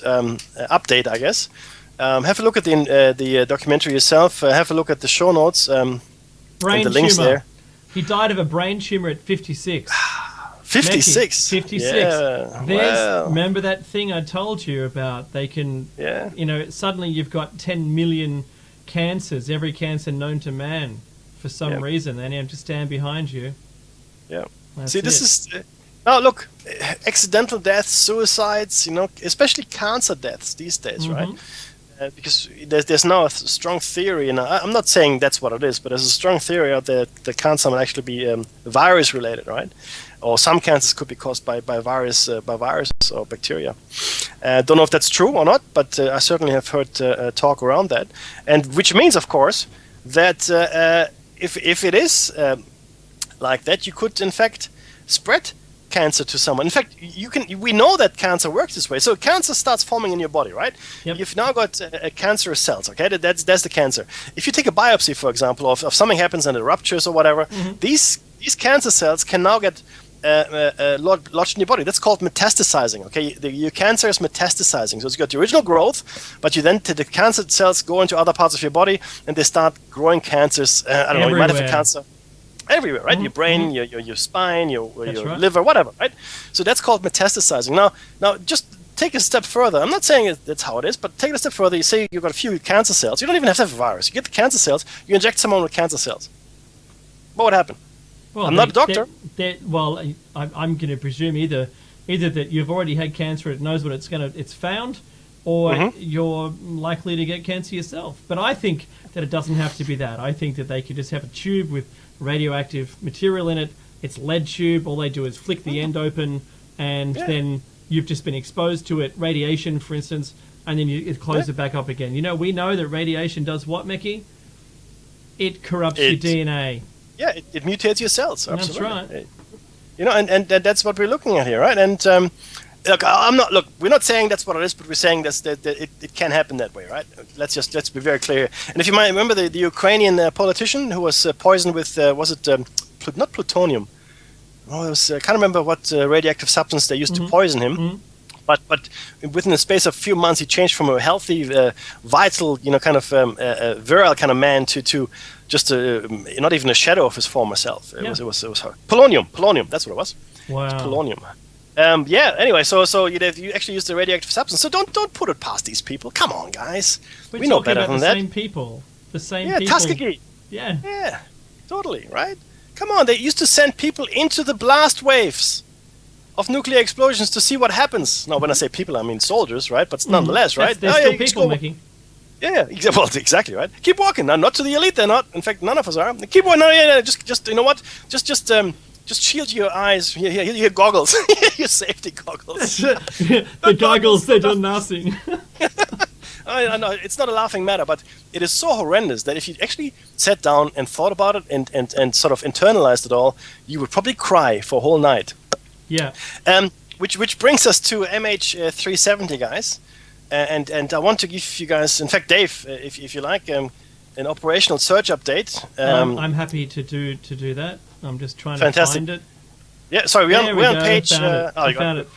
update, I guess. Have a look at the documentary yourself. Have a look at the show notes Brain and the links tumor. there. He died of a brain tumor at 56. 56. 56. Yeah, well. Remember that thing I told you about? They can, Yeah. suddenly you've got 10 million cancers, every cancer known to man, for some Yeah. reason. They have to stand behind you. Yeah. That's See, this it. is. Now, look, accidental deaths, suicides, especially cancer deaths these days, right? Because there's now a strong theory, and I'm not saying that's what it is, but there's a strong theory out there that cancer might actually be virus-related, right? Or some cancers could be caused by viruses or bacteria. Don't know if that's true or not, but I certainly have heard talk around that, and which means, of course, that if it is like that, you could in fact spread cancer to someone. In fact, we know that cancer works this way. So cancer starts forming in your body, right? Yep. You've now got cancerous cells, okay? That's the cancer. If you take a biopsy, for example, of something happens and it ruptures or whatever, these cancer cells can now get lodged in your body. That's called metastasizing, okay? Your cancer is metastasizing. So it's got the original growth, but the cancer cells go into other parts of your body and they start growing cancers. I don't know, you might have a Everywhere. cancer everywhere, right? Your brain, your spine, your right. liver, whatever, right? So that's called metastasizing. Now, just take a step further. I'm not saying that's how it is, but take it a step further. You say you've got a few cancer cells. You don't even have to have a virus. You get the cancer cells. You inject someone with cancer cells. What would happen? Well, I'm not a doctor. I'm going to presume either that you've already had cancer, it knows what it's found, or you're likely to get cancer yourself. But I think that it doesn't have to be that. I think that they could just have a tube with radioactive material in it. It's lead tube. All they do is flick the end open, and then you've just been exposed to it, radiation, for instance, and then you close it back up again. You know, we know that radiation does what, Mickey? It corrupts your DNA. Yeah, it mutates your cells. Absolutely. That's right. You know, and that's what we're looking at here, right? And look, we're not saying that's what it is, but we're saying that it can happen that way, right? Let's be very clear. And if you might remember the Ukrainian politician who was poisoned with not plutonium? Oh, it was I can't remember what radioactive substance they used to poison him. But within the space of a few months, he changed from a healthy, vital, you know, kind of virile kind of man to just not even a shadow of his former self. It was polonium. That's what it was. Wow. Polonium. Anyway, so you actually use the radioactive substance. So don't put it past these people. Come on, guys. We know better than that. The same people. Tuskegee. Yeah. Yeah. Totally. Right. Come on. They used to send people into the blast waves of nuclear explosions to see what happens. Now, when I say people, I mean soldiers, right? But nonetheless, right? They're still people, Mickey. Yeah, exactly, right? Keep walking. Now, not to the elite, they're not. In fact, none of us are. Keep walking. No, just you know what? Just shield your eyes. Your goggles. Your safety goggles. The goggles, they do nothing. I know, it's not a laughing matter, but it is so horrendous that if you actually sat down and thought about it and sort of internalized it all, you would probably cry for a whole night. Yeah. Which brings us to MH370, guys. And I want to give you guys, in fact, Dave, if you like, an operational search update. I'm happy to do that. I'm just trying to find it. Yeah, sorry, we're on page... Found it.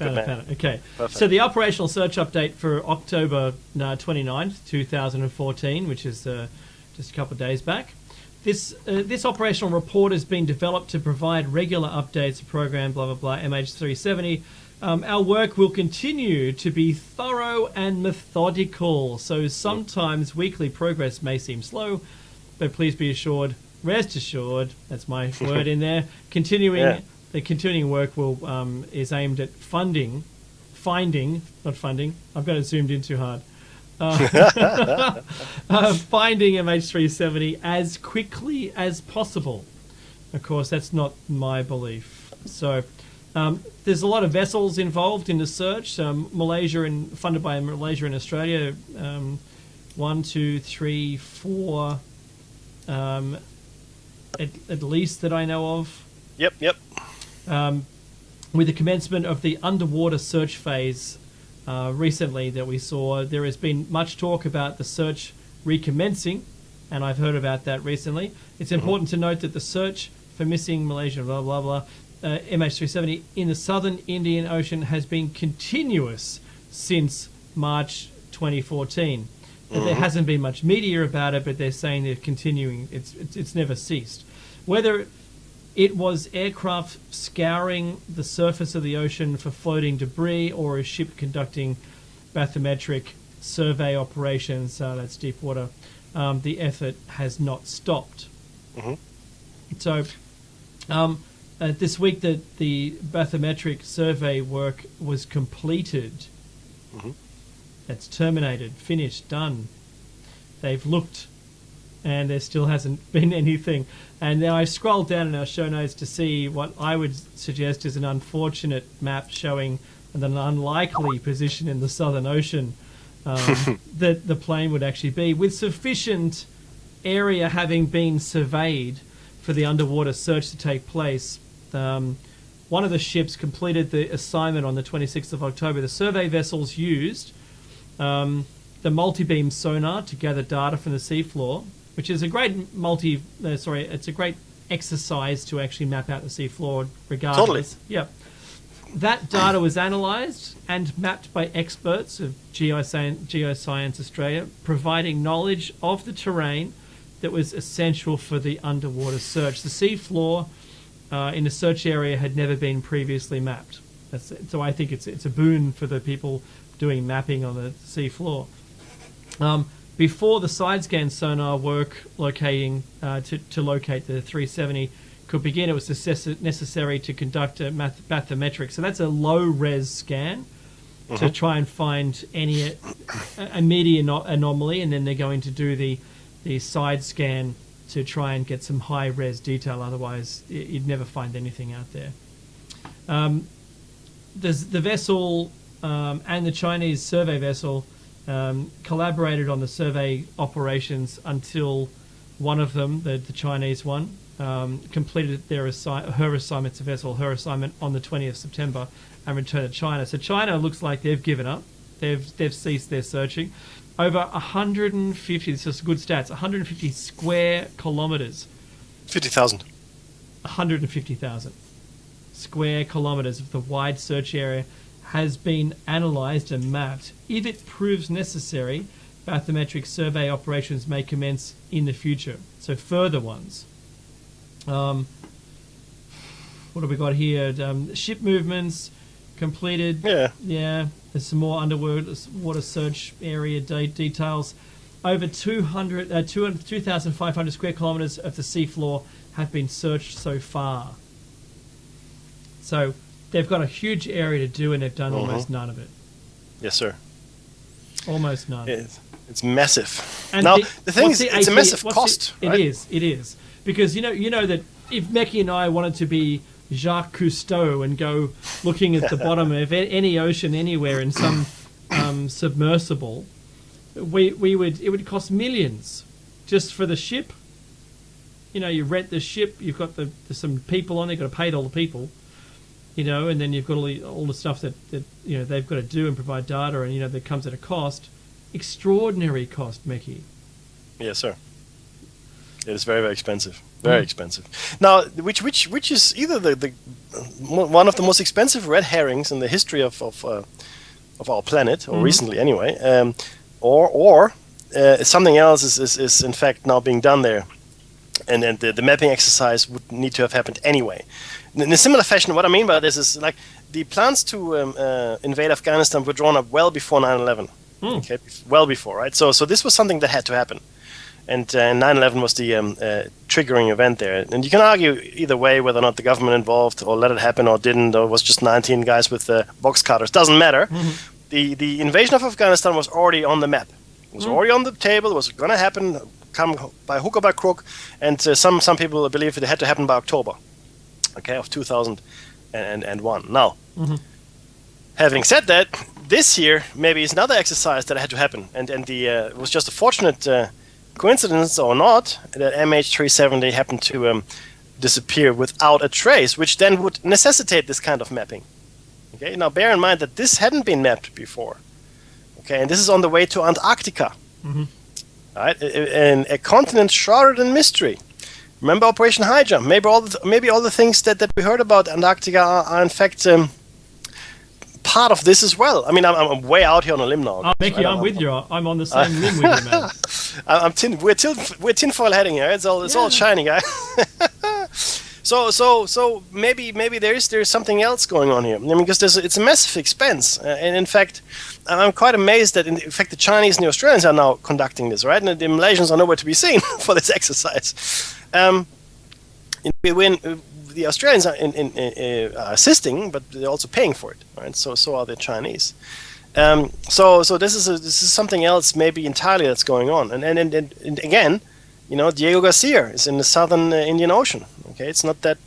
Okay. Perfect. So the operational search update for October 29th, 2014, which is just a couple of days back. This operational report has been developed to provide regular updates of program, blah, blah, blah, MH370. Our work will continue to be thorough and methodical, so sometimes weekly progress may seem slow, but please be assured, rest assured, that's my word in there, the continuing work is aimed at finding, not funding, I've got it zoomed in too hard, finding MH370 as quickly as possible. Of course, that's not my belief. So there's a lot of vessels involved in the search. Funded by Malaysia and Australia. 1, 2, 3, 4, at least that I know of. Yep. With the commencement of the underwater search phase recently that we saw, there has been much talk about the search recommencing, and I've heard about that recently. It's important to note that the search for missing Malaysian blah blah blah MH370 in the southern Indian Ocean has been continuous since March 2014. There hasn't been much media about it, but they're saying they're continuing. It's never ceased. Whether it was aircraft scouring the surface of the ocean for floating debris or a ship conducting bathymetric survey operations, that's deep water, the effort has not stopped. So this week the bathymetric survey work was completed. That's terminated, finished, done. They've looked and there still hasn't been anything. And then I scrolled down in our show notes to see what I would suggest is an unfortunate map showing an unlikely position in the Southern Ocean that the plane would actually be, with sufficient area having been surveyed for the underwater search to take place. One of the ships completed the assignment on the 26th of October. The survey vessels used the multi-beam sonar to gather data from the seafloor, which is a great it's a great exercise to actually map out the seafloor regardless. Totally. Yep. That data was analysed and mapped by experts of Geoscience Australia, providing knowledge of the terrain that was essential for the underwater search. The seafloor in the search area had never been previously mapped. So I think it's a boon for the people doing mapping on the seafloor. Before the side scan sonar work locating to locate the 370 could begin, it was necessary to conduct a bathymetric. So that's a low res scan to try and find any immediate anomaly, and then they're going to do the side scan to try and get some high res detail. Otherwise, you'd never find anything out there. There's the vessel and the Chinese survey vessel collaborated on the survey operations until one of them, the Chinese one, completed her assignment to vessel, her assignment on the 20th September, and returned to China. So China looks like they've given up. They've ceased their searching. Over 150, this is good stats, 150 square kilometres. 50,000. 150,000 square kilometres of the wide search area has been analysed and mapped. If it proves necessary, bathymetric survey operations may commence in the future. So further ones. What have we got here? Ship movements completed. Yeah. There's some more underwater search area details. Over 2,500 square kilometres of the seafloor have been searched so far. So they've got a huge area to do, and they've done almost none of it. Yes, sir. Almost none. It's massive. And now the thing is, it's a massive cost. It is because you know that if Mecky and I wanted to be Jacques Cousteau and go looking at the bottom of any ocean anywhere in some submersible, it would cost millions just for the ship. You rent the ship. You've got some people on there. You've got to pay all the people. And then you've got all the stuff that they've got to do and provide data, and that comes at a cost, extraordinary cost, Mickey. Yes, sir. It is very, very expensive. Very expensive. Now, which is either the one of the most expensive red herrings in the history of our planet, or recently anyway, or something else is in fact now being done there, and the mapping exercise would need to have happened anyway. In a similar fashion, what I mean by this is like the plans to invade Afghanistan were drawn up well before 9/11. Okay, well before, right? So this was something that had to happen, and 9/11 was the triggering event there. And you can argue either way whether or not the government involved or let it happen or didn't, or was just 19 guys with box cutters. Doesn't matter. The invasion of Afghanistan was already on the map. It was already on the table. It was going to happen, come by hook or by crook. And some people believe it had to happen by October. Okay, of 2001. Now, having said that, this year maybe is another exercise that had to happen, and it was just a fortunate coincidence or not that MH370 happened to disappear without a trace, which then would necessitate this kind of mapping. Okay, now bear in mind that this hadn't been mapped before. Okay, and this is on the way to Antarctica. Right, and a continent shrouded in mystery. Remember Operation High Jump? Maybe all the things that we heard about Antarctica are in fact part of this as well. I mean, I'm way out here on a limb now. Oh, Mickey, I'm with you. I'm on the same limb with you, man. We're tinfoil heading here. It's all shiny, guys. So maybe there's something else going on here. I mean, because it's a massive expense, and in fact, I'm quite amazed that in fact the Chinese and the Australians are now conducting this, right? And the Malaysians are nowhere to be seen for this exercise. When the Australians are assisting, but they're also paying for it, right? So are the Chinese. So this is something else, maybe entirely that's going on. And again, Diego Garcia is in the southern Indian Ocean. Okay, it's not that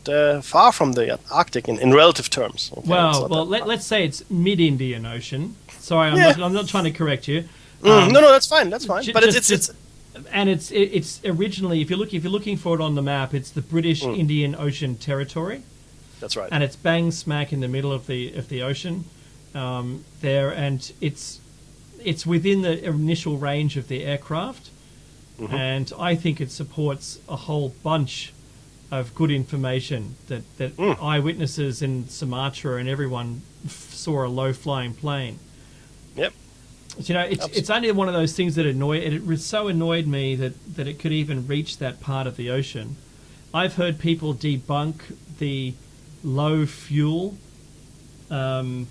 far from the Arctic in relative terms. Okay? Well, let's say it's mid-Indian Ocean. Sorry, I'm not trying to correct you. No, that's fine. That's fine. But it's originally, if you're looking for it on the map, it's the British Indian Ocean Territory. That's right. And it's bang smack in the middle of the ocean there, and it's within the initial range of the aircraft, and I think it supports a whole bunch of good information that eyewitnesses in Sumatra and everyone saw a low-flying plane. Yep. It's only one of those things that it so annoyed me that it could even reach that part of the ocean. I've heard people debunk the low fuel, the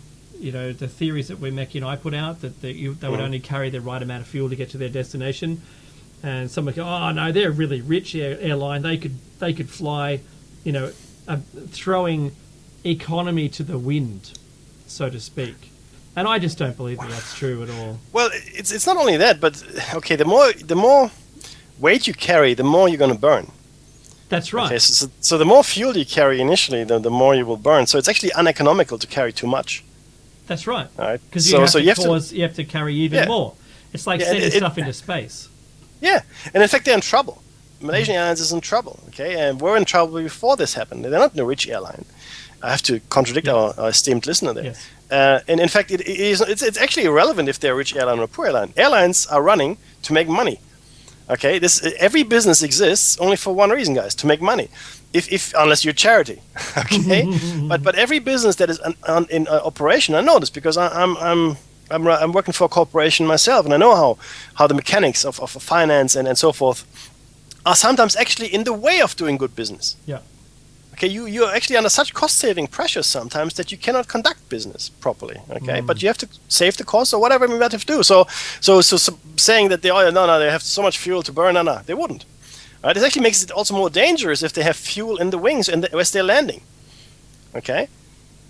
theories that Mecky and I put out, that they would only carry the right amount of fuel to get to their destination. And someone go, oh no, they're a really rich airline. They could fly, throwing economy to the wind, so to speak. And I just don't believe that that's true at all. Well, it's not only that, but okay, the more weight you carry, the more you're going to burn. That's right. Okay, so the more fuel you carry initially, the more you will burn. So it's actually uneconomical to carry too much. That's right. All right. Because you have to carry even more. It's like sending stuff into space. Yeah, and in fact, they're in trouble. Malaysian Airlines is in trouble. Okay, and we're in trouble before this happened. They're not a rich airline. I have to contradict our esteemed listener there. Yes. And in fact, it's actually irrelevant if they're a rich airline or a poor airline. Airlines are running to make money. Okay, every business exists only for one reason, guys: to make money. If unless you're charity, okay. but every business that is in operation, I know this because I'm working for a corporation myself, and I know how the mechanics of finance and so forth are sometimes actually in the way of doing good business. Yeah. Okay, you're actually under such cost-saving pressure sometimes that you cannot conduct business properly. Okay, but you have to save the cost or whatever we might have to do. So saying that they have so much fuel to burn, no, they wouldn't. Right? It actually makes it also more dangerous if they have fuel in the wings and as they're landing. Okay,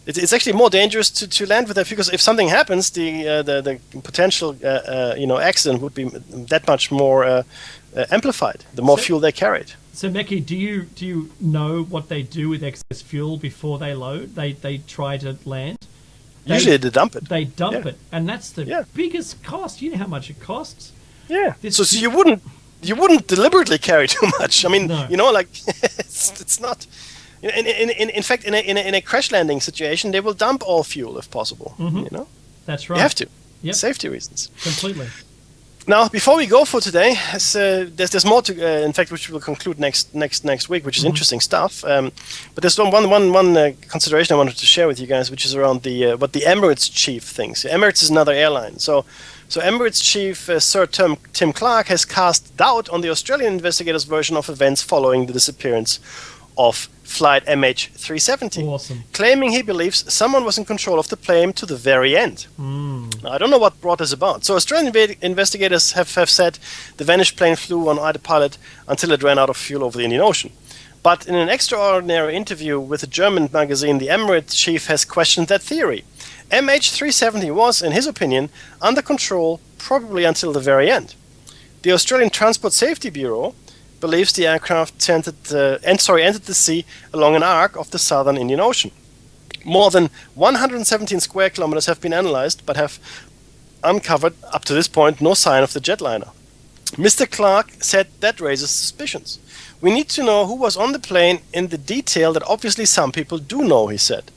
it's actually more dangerous to land with that because if something happens, the potential accident would be that much more amplified. The more fuel they carried. So, Meki, do you know what they do with excess fuel before they load? They try to land. Usually they dump it. They dump it, and that's the biggest cost. You know how much it costs. Yeah. So you wouldn't deliberately carry too much. I mean, no. It's not. In fact, in a crash landing situation, they will dump all fuel if possible. Mm-hmm. That's right. You have to. Yep. Safety reasons. Completely. Now, before we go for today, there's more to. In fact, which we'll conclude next week, which is interesting stuff. But there's one consideration I wanted to share with you guys, which is around what the Emirates chief thinks. Emirates is another airline, so Emirates chief Sir Tim Clark has cast doubt on the Australian investigators' version of events following the disappearance of flight MH370, awesome. Claiming he believes someone was in control of the plane to the very end. Now, I don't know what brought this about. So Australian investigators have said the vanished plane flew on autopilot until it ran out of fuel over the Indian Ocean. But in an extraordinary interview with a German magazine, the Emirates chief has questioned that theory. MH370 was, in his opinion, under control probably until the very end. The Australian Transport Safety Bureau believes the aircraft entered the sea along an arc of the southern Indian Ocean. More than 117 square kilometers have been analyzed, but have uncovered, up to this point, no sign of the jetliner. Mr. Clark said that raises suspicions. We need to know who was on the plane in the detail that obviously some people do know, he said.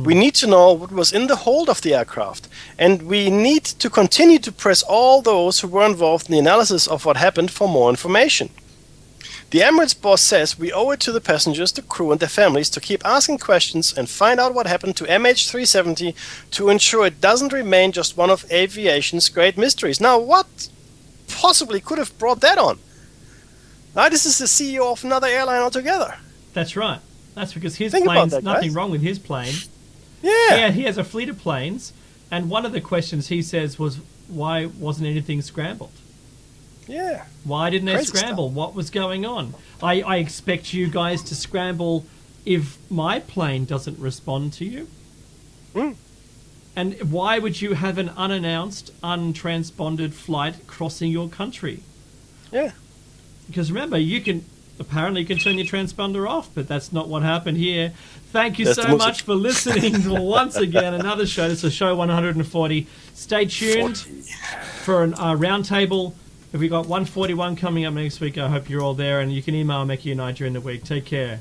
We need to know what was in the hold of the aircraft, and we need to continue to press all those who were involved in the analysis of what happened for more information. The Emirates boss says we owe it to the passengers, the crew and their families to keep asking questions and find out what happened to MH370 to ensure it doesn't remain just one of aviation's great mysteries. Now, what possibly could have brought that on? Now, this is the CEO of another airline altogether. That's right. That's because his Think plane's about that, nothing guys. wrong with his plane. Yeah. He has a fleet of planes, and one of the questions he says was, why wasn't anything scrambled? Yeah. Why didn't they Crazy scramble? stuff. What was going on? I expect you guys to scramble if my plane doesn't respond to you. And why would you have an unannounced, untransponded flight crossing your country? Yeah. Because remember, apparently you can turn your transponder off, but that's not what happened here. Thank you That's the so music. much for listening to once again another show. This is show 140. Stay tuned for a roundtable. We've got 141 coming up next week. I hope you're all there, and you can email Meki and I during the week. Take care.